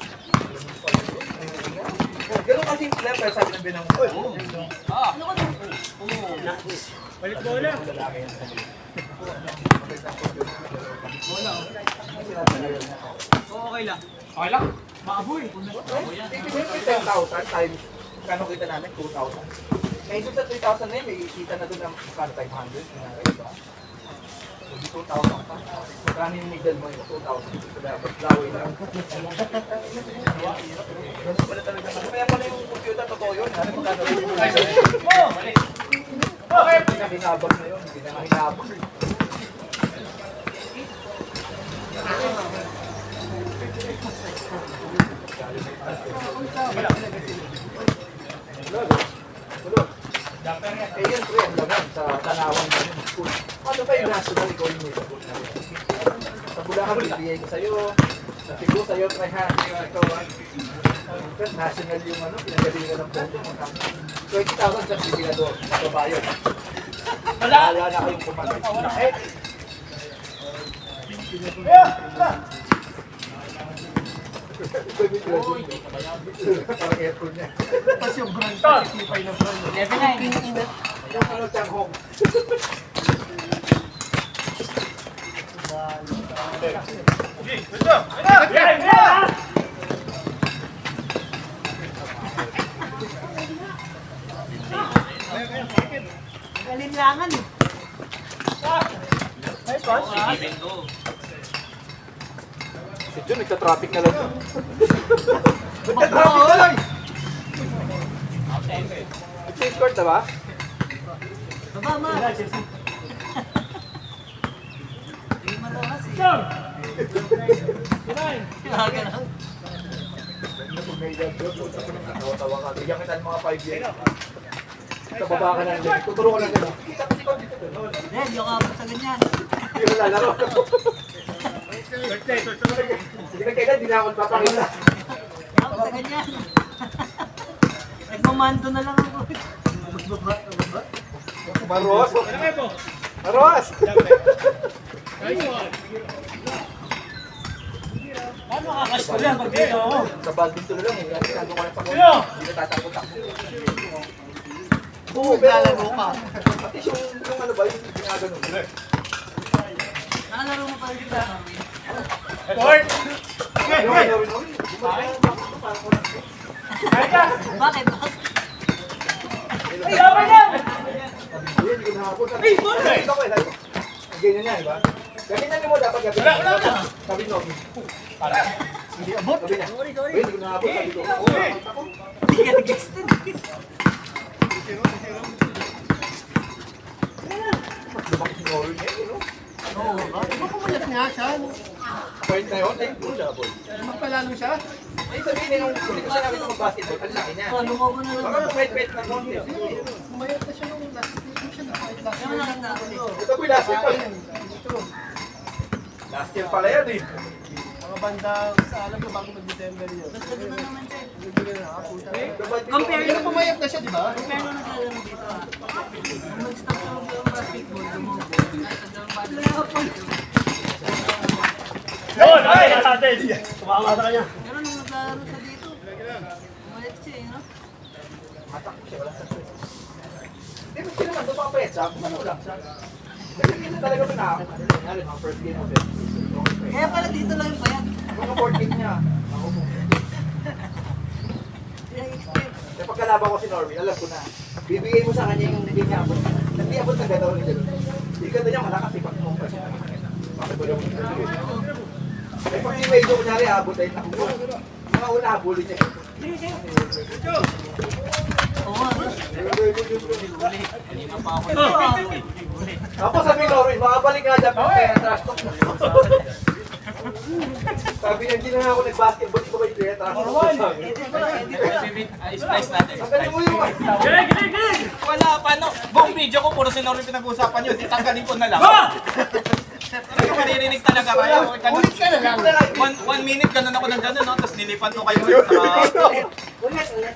Ganun kasi yung plan, pero sabi ng binang ko. Balik bola. Okay lang. Okay lang? Maaboy. 10,000 times, kano kita namin? 2,000. Kaya doon sa 3,000 na yun, may kita na doon ang kano 500. Diba? So, di 2,000 pa. Magkano yung middle mo yun? 2,000. Laway lang. Ganun pala talaga. Kaya pala yung computer, totoo yun. Ano magkano rin? Balik. Hindi na hinabag na yun. Hindi na hinabag. Eh yun, pre, ang laman sa Tanawan na yung school. Ano ba yung national ikaw yung may sagot na rin? Sa Bulacan, bibigay ko sa'yo. Sa Cebu, sa'yo, 300. Ito, national yung ano, pinagalingan ng pondo. 20,000 sa sigilador, sa babayo. Wala na kayong kumagay. Eh, parang aircon niya. Tapos yung brand, sisipay na brand. Yung ano, Changhong. Kalinlangan eh. Si Jun, nagka-traffic na lang. Nagka-traffic na lang! Change court na ba? Baba, ma. Hindi matawas eh. Kinaga lang. Kung may gagawin, tawa-tawa ka. Bigyan kita ng mga 5 years. Sa baba ka na lang. Tuturo ko lang gano'n. Kita ko si Con dito. Eh, di ako abot sa ganyan. Hindi ko lalaro. Hindi na kailan, hindi na ako papakita. Abot sa ganyan. Nagmamando na lang ako. Baba. Maros! Maros! Ano makakasko yan pag dito ako? Sa balding tuloy lang eh. Kasi nandun ko lang sa kanya. Hindi na tatakot-takot. Oo, Naglalaro ka. at least yung ano ba, yung ginagano. Nakalaro mo pa rin dito. Yung ano rin, Bakit? Ay, laban yan! Hindi ko nakapot. Ay, ito ko eh. Ganyan niya, diba? Ganyan mo dapat gagawin. Wala. Sabi no. Hindi abot. Sabi niya. Hindi ko nakapot. Sabi ko. Hindi ka nag-extend. Lumaki si Norwin eh. Oo, ba? Di ba pumayat niya siya? Point na yun. Ay, double. Magpalalo siya? Ay, sabihin niya nung hindi ko sinabi ng basketball. Ang laki niya. Oh, lumago na lang. Baka pumait-pait na konti. Pumayat na siya nung last week. Hindi siya nakalit last Yung week. nakita ko dito. Ito po yung last year pa. Ito. Last year pala yan eh. Mga bandang sa alam ko bago mag-December yun. Basta doon na naman siya. Bibigyan na nakapunta. Compare Pero pumayat na siya, di ba? Compare nung naglalaro dito ah. Nung nag-stop siya ng basketball, lumago. Yun! Ay, natin! Tumama sa kanya. Pero nung naglalaro siya dito, pumayat siya eh, no? Matakbo siya. Wala sa stress. Hindi, maski naman. Doon makapayat siya. Kumano lang siya. Kasi hindi na talaga ba na. Ano, mga first game of it. Kaya pala dito lang yung payat. Mga 4 game niya. Ako po. Kaya expect. Kaya pagkalaban ko si Norwin, alam ko na. Bibigay mo sa kanya yung hindi niya abot. Hindi abot na gano'n ni gano'n. Hindi gano'n niya malakas ipag mo pa siya. Bakit ba yung ay pag si Wade kunyari abot ay takbo. Mga una habulin niya. Oo nga, no? Tapos sabi ni Norwin, makabalik nga dyan. Kaya trash talk na. Sabi niya, hindi na nga ako nag-basketball. Di ba ba yung kaya trash talk? Edit mo lang, edit mo lang. Splice natin. Ang galing mo yung Gilig! Wala, paano? Buong video ko, puro si Norwin pinag-uusapan yun. Di tanggalin ko na lang. Talaga maririnig talaga kayo. Ulit ka na lang. 1 minute ganun ako ng ganun, no? Tapos nilipan ko kayo.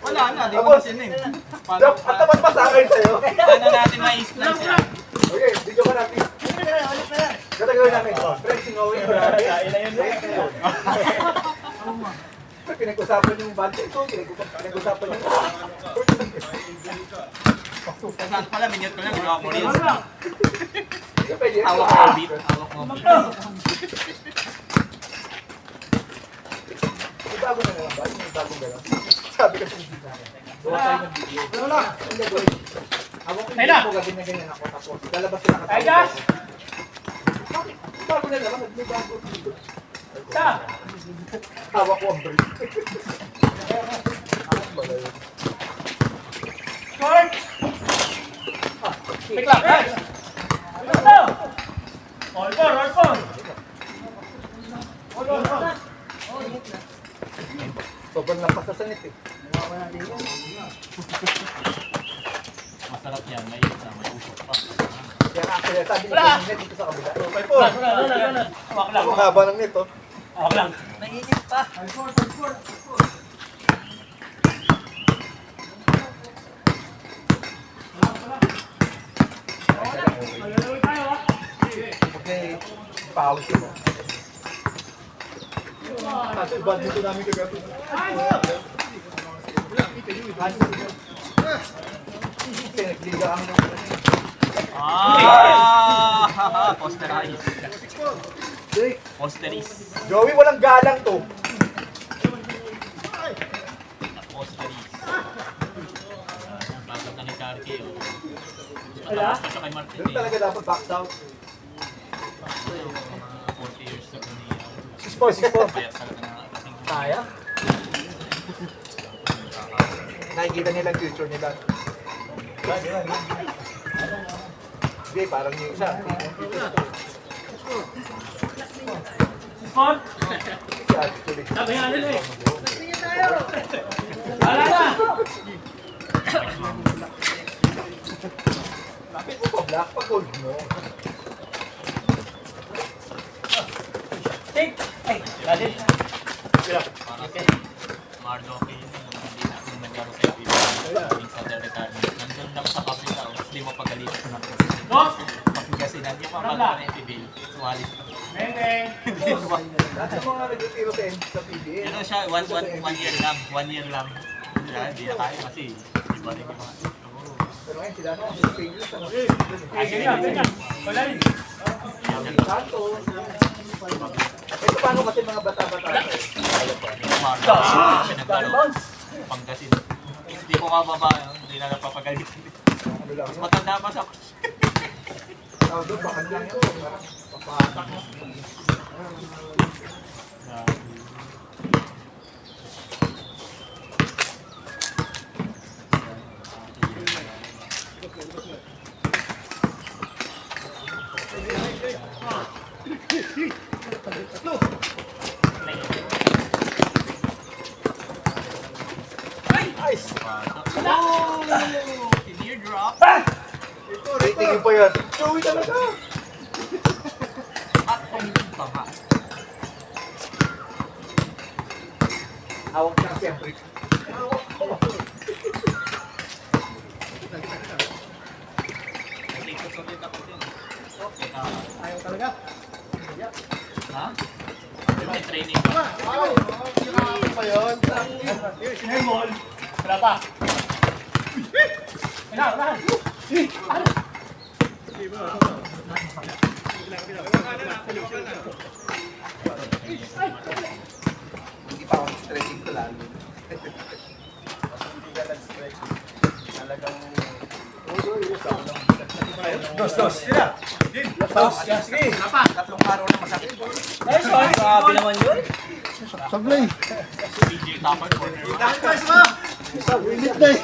Wala na, di ko na sinig. At tapat pa sa akin sa'yo. Paano natin ma-splice yan? Okay, video ka natin. Ulit na lang. Katagawin namin. Friends, si Norwin. Pinag-usapan yung bante ko. Pinag-usapan yung... Saan pala, minute ko lang, gawa ko rin. Pwede yan. Hawak mo beat. Hawak mo beat. May bago na naman ba? May bagong galaw. Sabi kasi hindi sa akin. Gawa tayo ng video. Wala. Hindi gawin. Ako kung hindi mo gagawin na ganyan ako tapos. Lalabas sila ka. Ay, Josh! Bakit? Bago na naman. May bago. Hawak ko ang break. Short! Pick lang, guys! Ito! All four! All four! Sobrang lakas sa sanit eh. Masarap yan, may isa, may usok pa. Kaya actually, sabi ni Kuya net dito sa kabila. 2x4. Hawak lang. Ang haba ng net oh. Hawak lang. Mainit pa. Okay, pawis mo. Kasi bad nito namin kagabi. Nagliga kami ng Posterize. Posterize. Joey, walang galang to. Posterize. Bakit na ni Karki, oh. Wala? Sa kay Martin, Doon talaga dapat back down. 40 years ago niya. 6-4. Kaya talaga na kasing Kaya? Nakikita nila ang future nila. Hindi, parang yung isa. Spot! Isa, actually. Sabi nga nila eh. Wala na! Lapit mo pa black, pa gold mo. Take! Ay! Dali! para kay Mardoke yun, hindi na kung naglaro sa FPL. Minsan sa retirement. Nandun lang sa kapita, hindi mo pagalitan na. Dos! Pagkasinan, yung mga mga FPL, sumali. Mendeng! Lahat ng mga nagtitiro sa PBA. Pero siya, one year lang. 1 year lang. Kaya hindi na tayo kasi iba rin yung mga. Pero ngayon sila no, si Pingles, ano? Ay, sige nga! Wala rin! Santo. Ito paano kasi mga bata-bata? Pinaglaro. Panggasin. Hindi ko mababa, hindi na napapagalit. Ano lang? Mas matanda pa sa Tawag doon, baka lang yun. Papatak mo. Nice! Teardrop. Tingin pa yan. Joey talaga! At pangtama. Hawak niya siyempre. Ulit ako din. Ayaw talaga. Ha? May training pa. Ayaw pa yun. Lemon! Wala pa! Wala! Hindi pa ako stretching ko lalo. Hindi ka nag-stretch. Talagang... Dos. Sila! Dos. Sige. Tatlong araw na masakit. Nice one. Grabe naman yun. Sablay. PJ Tapper corner. Tapos mo! Init na eh.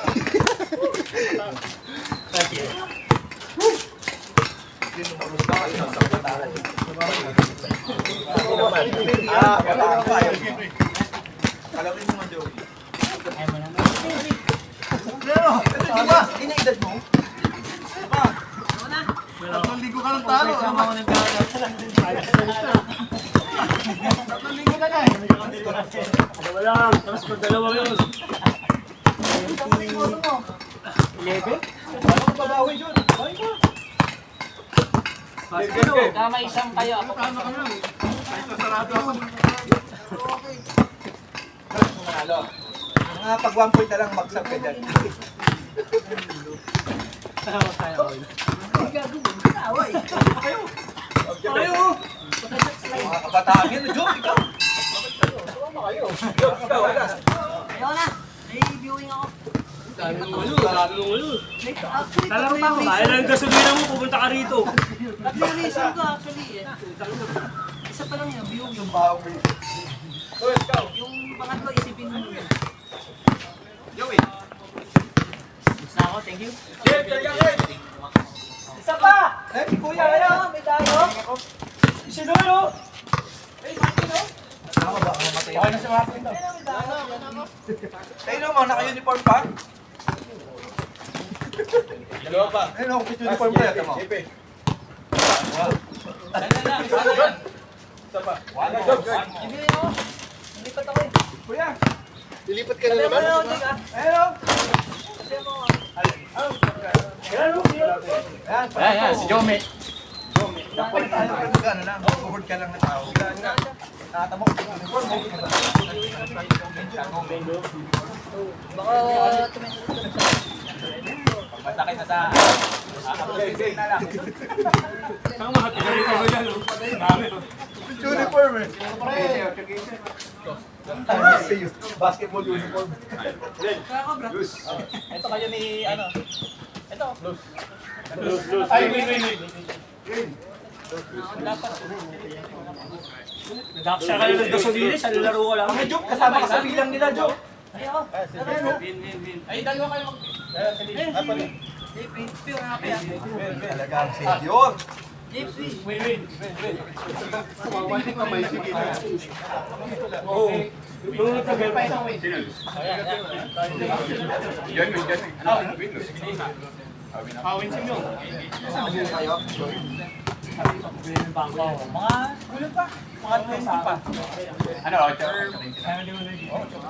Kailangan pa yun. Kalawin mo nga, Joey. Hindi na edad mo? Tatlong ligo ka ng talo. Tatlong ligo ka na eh. Wala! Tapos pag dalawa yun! 11? Ano ka babawi yun? Bawi ka. Tama isang kayo. Ako Sarado ako. Manalo. Mga pag 1 point na lang magsap ka dyan. Mga kabataan yun, joke ikaw. Ikaw, wala. Ayaw na. May viewing ako. Talaro pa ako. Kaya lang gasolina mo, pupunta ka rito. Tatlong reason ko actually eh. Isa pa lang yung viewing. Yung baong mo. Yung pangatlo isipin mo yun. Joey. Gusto ako, thank you. Isa pa! Eh, kuya, Ayaw, may tayo. Isinolo! Hey, Martin, oh. Okay na si Martin daw. Tayo mo, naka-uniform pa? Dalawa pa. Ayun ako, uniform pa yata mo. Kuya, Lilipat ka na naman. ayun. Ayan, si Jome. Dapat tayo ano lang, covered ka lang ng tao. Nakatamo ko yung uniform mo. Masakit na sa... Uniform eh. Basketball uniform. Ito kayo ni ano? Ito. Ay, wait. Nagkakasya kayo ng gasolina, sa laro ko lang. Mga joke, kasama ka sa bilang nila, joke. Ay, dalawa kayo. Talaga ang senior. Mga kulang pa. Mga 20 pa. Ano,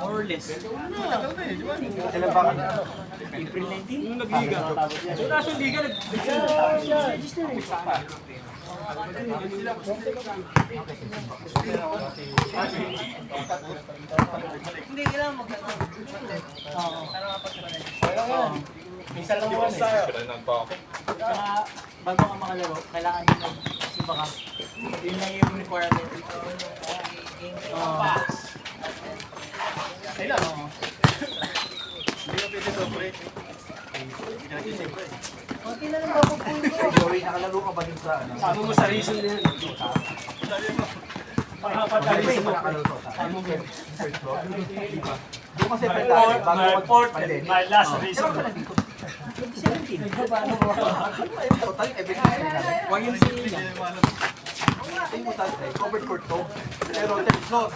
more or less. Kailan ba ka na? April 19? Yung nag-liga. So, nasa liga, nag-register eh. Hindi, kailangan magkakaroon. Minsan lang naman eh. Saka, bago ka makalaro, kailangan din mag-simba ka. Yun lang yung requirement. Kailan? Konti na lang ako po yun. Joey, nakalaro ka ba din sa ano? Sabi mo sa reason na yan. Para patali sa mga. Nakalaro ka sa ano? First floor? Doon kasi Or, pagdali, bago my fourth, mag-pandemic. my last reason. Kailan ka nandito? 2017. Ayun, total, everything natin. Huwag yung sila. Ayun mo tayo, covered court to. Pero, third floor.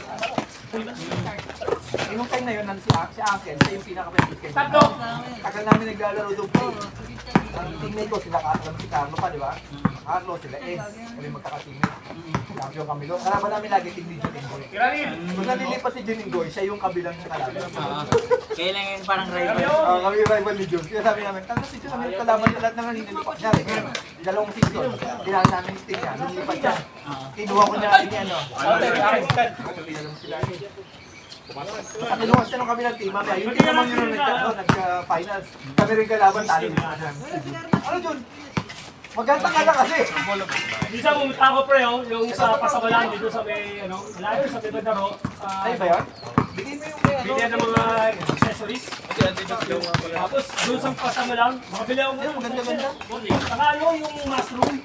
Yung time na yun, si Uncle, siya yung pinaka-favorite kayo. Tatlo! Tagal namin naglalaro doon. Ang teammate ko, sila Carlo, si Carlo pa, di ba? Carlo, sila kami magkaka-teammate. Champion kami doon. Kalaban namin lagi team ni Jun Ingoy. Kung nalilipat si Jun Ingoy, siya yung kabilang sa kalaban. Kailan yung parang rival. Kami yung rival ni Jun. Kaya sabi namin, tanong si Jun, kami yung kalaban sa lahat ng nililipat niya. Dalawang season. Kailangan namin yung team niya, nililipat siya. Kinuha ko niya, ano. Pinalong sila. Sa kinuha siya nung kami ng team, mamaya, yung team naman yun nag-finals. Kami rin kalaban, talo din. Ano Jun? Maganda ka lang kasi. Minsan pumunta ako pre, yung sa pasawalan dito sa may, malayo sa may Badaro. Ay ba yun? Bigay mo yung may ano. Bigyan ng mga accessories. Tapos doon sa pasawalan, makabili ako ng Maganda-ganda. saka ano yung mushroom.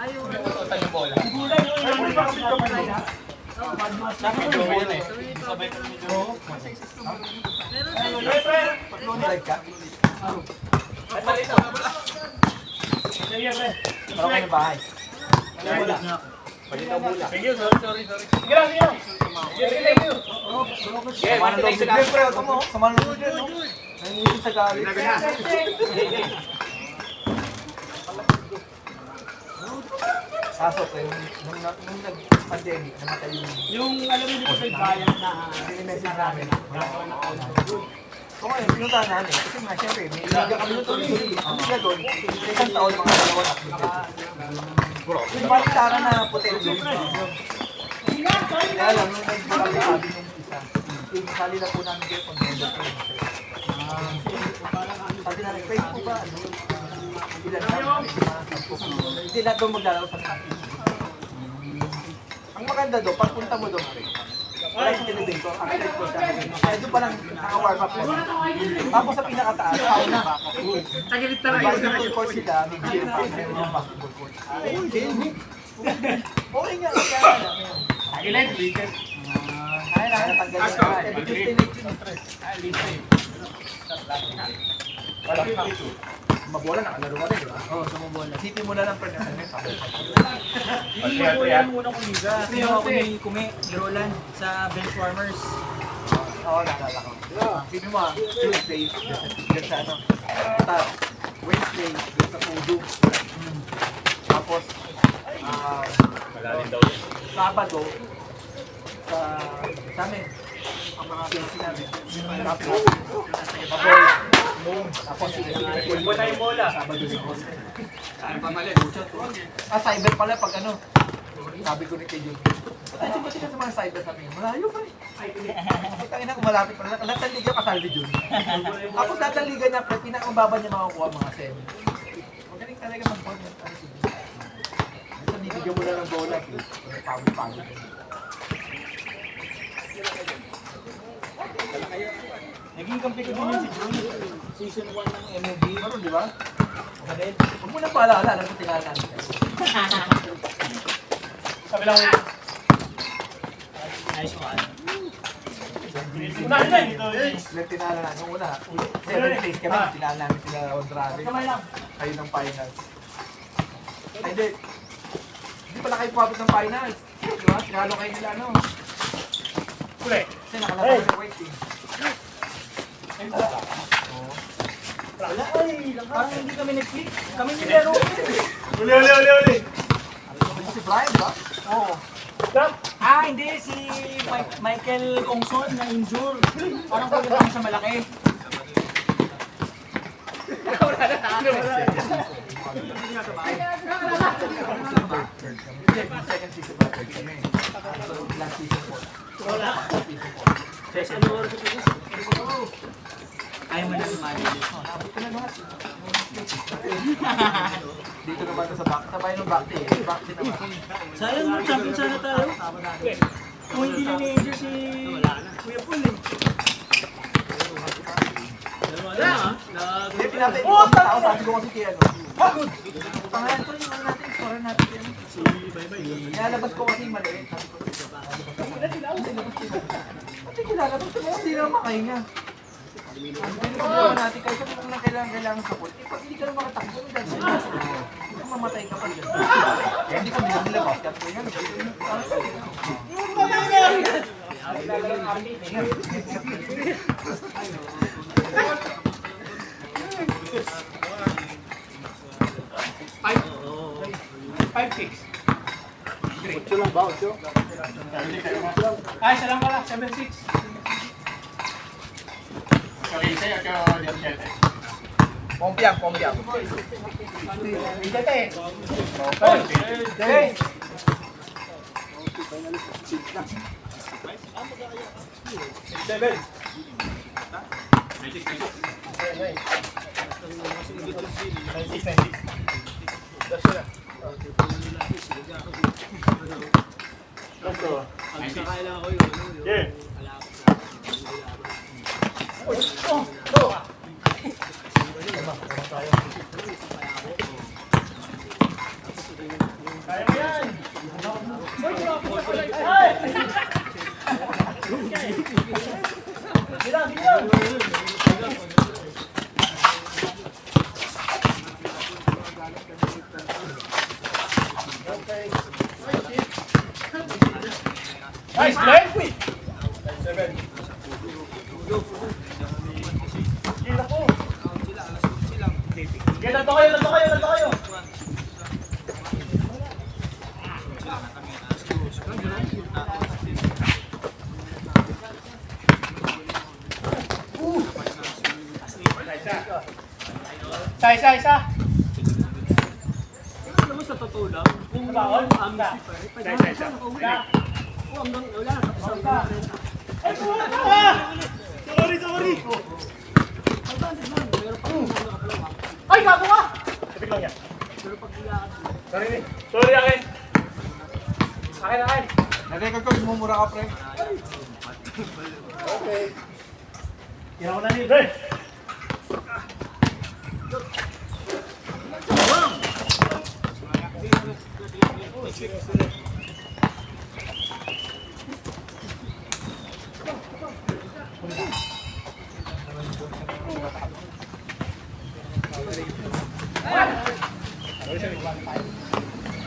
Yung gulay, yung mushroom. Like ka? Parang kayo bahay. Thank you, sorry. Sige lang. Thank you. Sama ng loob din. Pre, ito mo. Sama ng loob din. Nangingitin sa galit. Kaso, nung nag-pandemic, namatay yung Yung alam mo dito sa bayan na message namin. So ngayon, pinuntahan namin. Kasi nga, syempre, may liga kami nung tuloy. Ang liga doon, sa isang taon, mga dalawang application. Yung balitara na potential. Kaya lang, nung nag-sabi nung isa, sali na po namin kayo kung member kayo. Sabi namin, pwede po ba? Ilan lang? Hindi lahat doon maglalaro sa akin. Ang maganda doon, pagpunta mo doon, wala yung tinibig ko, actually ko siya. Kaya doon pa lang naka-warm up ko. Tapos sa pinakataas, sauna. Tagilit Basketball court sila, may gym pa, may mga basketball court. Oo, gym. Okay nga, kaya nga. Tagilit, weekend. Ay, nakatanggal na. Every Tuesday night yun. Mabola, nakalaro ka rin, di ba? Oo, sa mabola. Isipin mo na lang, pre, na may sabi. Ito yung unang kuliga. Kaya ako ni Kume, ni Roland, sa Benchwarmers. Oo, naalala ko. Isipin mo, Tuesday, dyan sa ano, Tat. Wednesday, dyan sa Pudo. Tapos, Malalim daw yun. Sabado, sa amin, ang mga PNC namin. Tapos, mabola. Tapos, Pulbo na yung bola. Sabado din ako. Saan pa mali? Cyber pala pag ano. Sabi ko ni kay Jun. Ay, ba't ka sa mga cyber kami? Malayo pa eh. Pagkain ako malapit pa. Lahat ng liga kasal ni Jun. Tapos lahat ng liga niya, pinakamababa niya makakuha mga 7. Magaling talaga mag-board. Ito, nibigyan mo na ng bola. Pagod-pagod. Naging kampi ko din yun si Jun. Season 1 ng MOB. Ano, di ba? Magaling. Huwag mo na paalala. Alam mo, tingala namin. Sabi lang yun. Nice one. Unahin na eh. Nung tinala na, nung una, 7 days kami, tinala namin sila Ondrade. Kamay lang. Kayo ng finals. Ay, hindi pala kayo pabot ng finals. Di ba? Tinalo kayo nila, ano? Kule. Kasi nakalaban sa white team. Wala ay, parang hindi kami nag-click. Kami nilaro. Uli. Ito si Brian, ba? Oo. Hindi. Si Michael Ongson na injure. Parang kulit lang sa malaki. Hindi, second season ba? Third kami. So, last season 4. Wala. Season 4. Ayaw mo na sumali. Abot ka na lahat. Dito naman sa back. Sabay ng back day. Back day naman. Sayang mo, champion sana tayo. Kung hindi na ni-injure si Kuya Paul eh. Wala ah. Hindi, pinatay ko kasi tao. Sabi ko kasi kay ano. Pagod! Pangalan ko yung ano natin. Scorer natin yan. Nilalabas ko kasi maliit. Sabi ko, pati kilalabas ko. Hindi naman makahinga. Hindi naman natin kahit kung nang kailangan sa pool. Pag hindi ka naman makatakbo, hindi mamatay ka pa dyan. Kaya hindi ko nilabas. Kaya ko yan. Five kicks. 8 lang ba? 8? Ay, isa lang pala. 7-6. Pompiang. Hey! Seven. Yeah. Kaya mo yan! Nice, Glenn! Seven. Gila po! Gila to kayo! Isa. Alam mo sa totoo lang, kung Baon? amnesty pa rin, pwede Isa. wala. Hanggang wala, tapos ka. Sorry! Ay, gago ka! Sabik lang yan. Pero pag iyakan mo, Sorry, akin. Akin. Nag-record ko, mumura ka, pre. Okay. Yan ako na libre.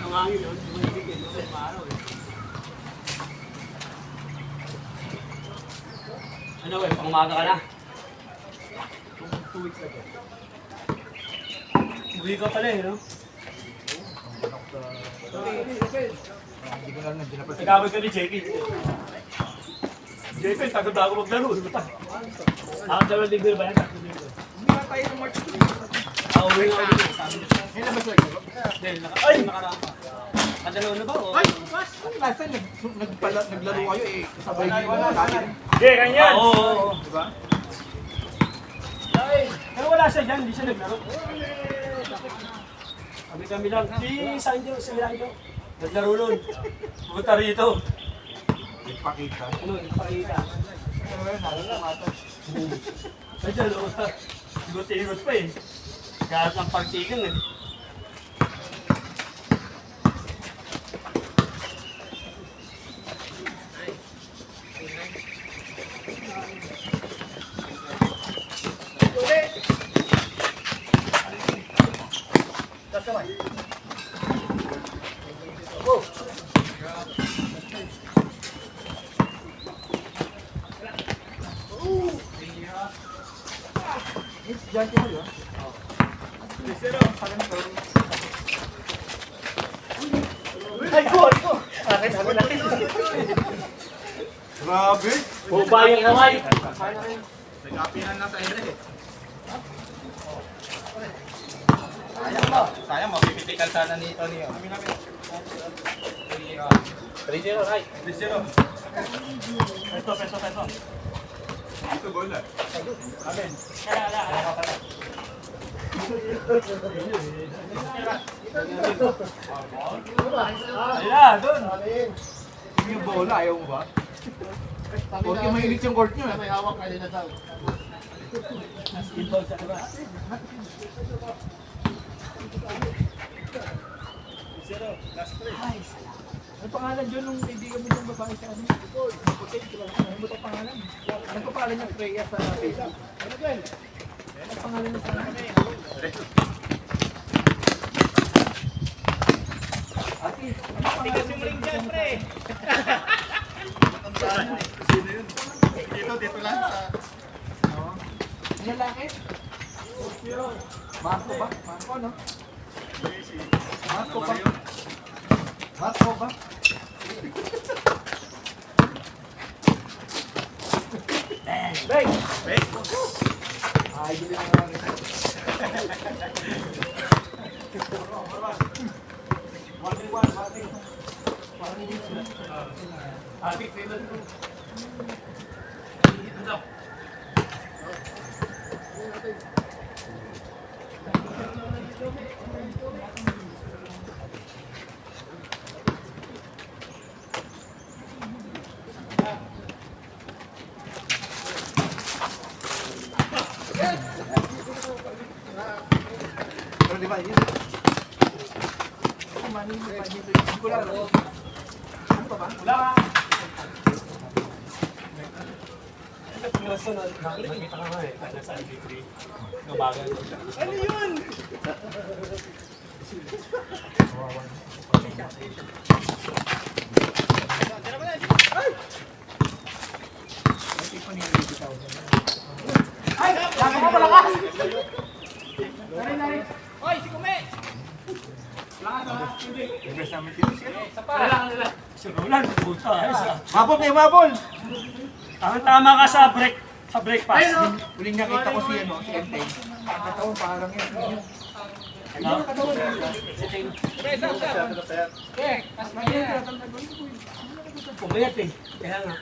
Ang hangin yun, tumahigig yun, maaraw eh. Ano eh, pangumaga ka na? 2 weeks ago. Uwi ka pala eh, no? Hindi ko lang nagdinapas. Nagkabag ka ni JP. JP, tagod ako maglaro. Ano ba? Ako dalawang linggo ba yan? Tatlong linggo. Uwi nga ulit. Sabi niya. Ngayon na ba siya naglaro? Ay! Nakaraan pa. Kadalaw na ba? Ay! Last time naglaro kayo eh. Sabay niyo na dati. Hindi, ganyan! Oo. Diba? Pero wala siya dyan, hindi siya naglaro. Kami lang. Si Sanjo, si Sanjo. Naglaro nun. Pumunta rito. Nagpakita. Ano, nagpakita. Ano ba yun? Nalala mata. Ay, dyan, sigot pa eh. Kahit ng pagtigang eh. Diyan ko yun. Ay, go! Akin, ako na. Grabe! Buba yung kamay. Nagkapinan na sa ere eh. Sayang, mapipitikal sana ni Tony. 3-0, right? 3-0. Peso. Ito, goal na. Amen. Kaya, doon. Yung bola, ayaw mo ba? Porque mahilit yung court nyo eh. May hawak kayo na daw. Inbound sa iba. Ano pangalan dyan nung kaibigan mo yung babae sa ano? Puti, ano ba ito pangalan? Ano pa pangalan niya? Freya sa Facebook. Ano ba yun? Ano pangalan niya sa ano? Ate, ano pangalan yung ring dyan, pre? Sino yun? Dito lang sa... Ang lalaki? Marco ba? Marco, no? Marco ba? Marco ba? Bang! Ay, bili na nga rin. Pero di ba, yun? Mani, hindi ko lang alam. Ano pa ba? Wala ka! Pinuwas ko na, nakita ka nga eh, nasa MP3. Gumagal ko siya. Ano yun? Ay! Laka mo pala ka! Hoy, si Kume! Ibig namin dito siya. Kailangan nila. Si Roland, puta. Mabol na yung mabol! Tama ka sa breakfast. Huling nakita ko si ano, si Enteng. Ang katawan parang yan. Ano ang katawan yan? Pumayat eh. Kaya nga.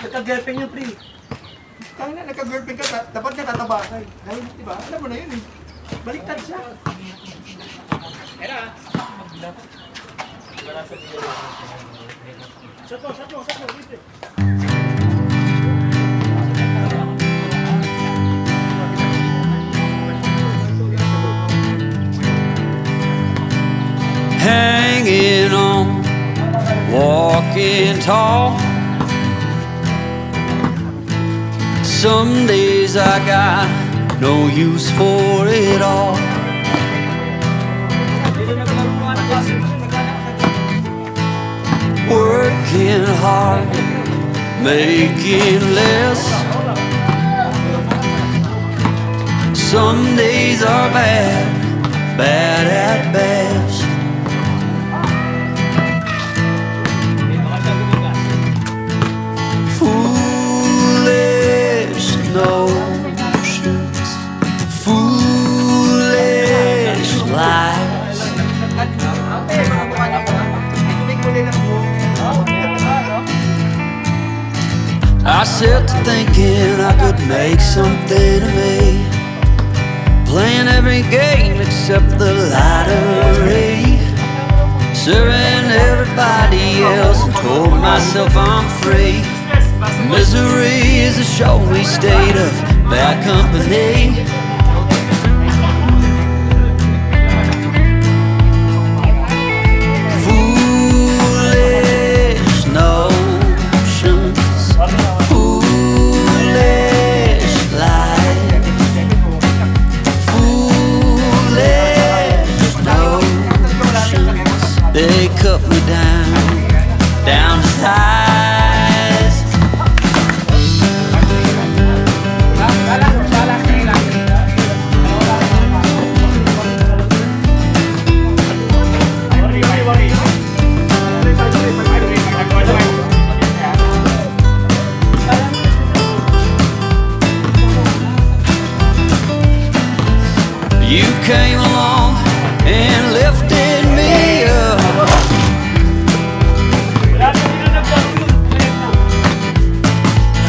Nagka-girlfriend niyo, pre. Kaya na, nagka-girlfriend ka, dapat ka tatabakay. Dahil, di ba? Alam mo na yun eh. Baliktad siya. Hanging on, walking tall. Some days I got no use for it all. Dito na kalaro working hard, making less. Some days are bad, bad at best. Foolish notions, foolish lies. I set to thinking I could make something of me, playing every game except the lottery, serving everybody else and told myself I'm free. Misery is a showy state of bad company. Foolish notions, foolish lies, foolish notions. They cut me down to size. You came along and lifted me up.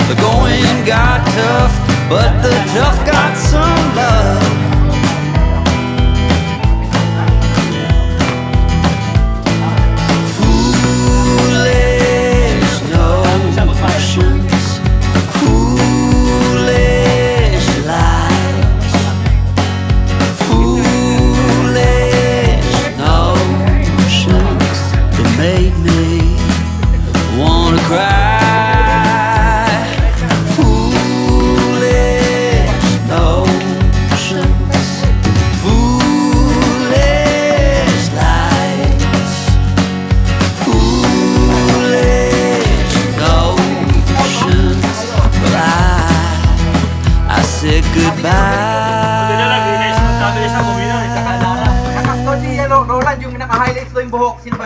The going got tough, but the tough got some love. Foolish notions, foolish lies, foolish notions that made me wanna cry. Foolish notions, foolish lies, foolish notions. Well, I said goodbye. Nakasko si Roland yung naka-highlights ko yung buhok. Sino ba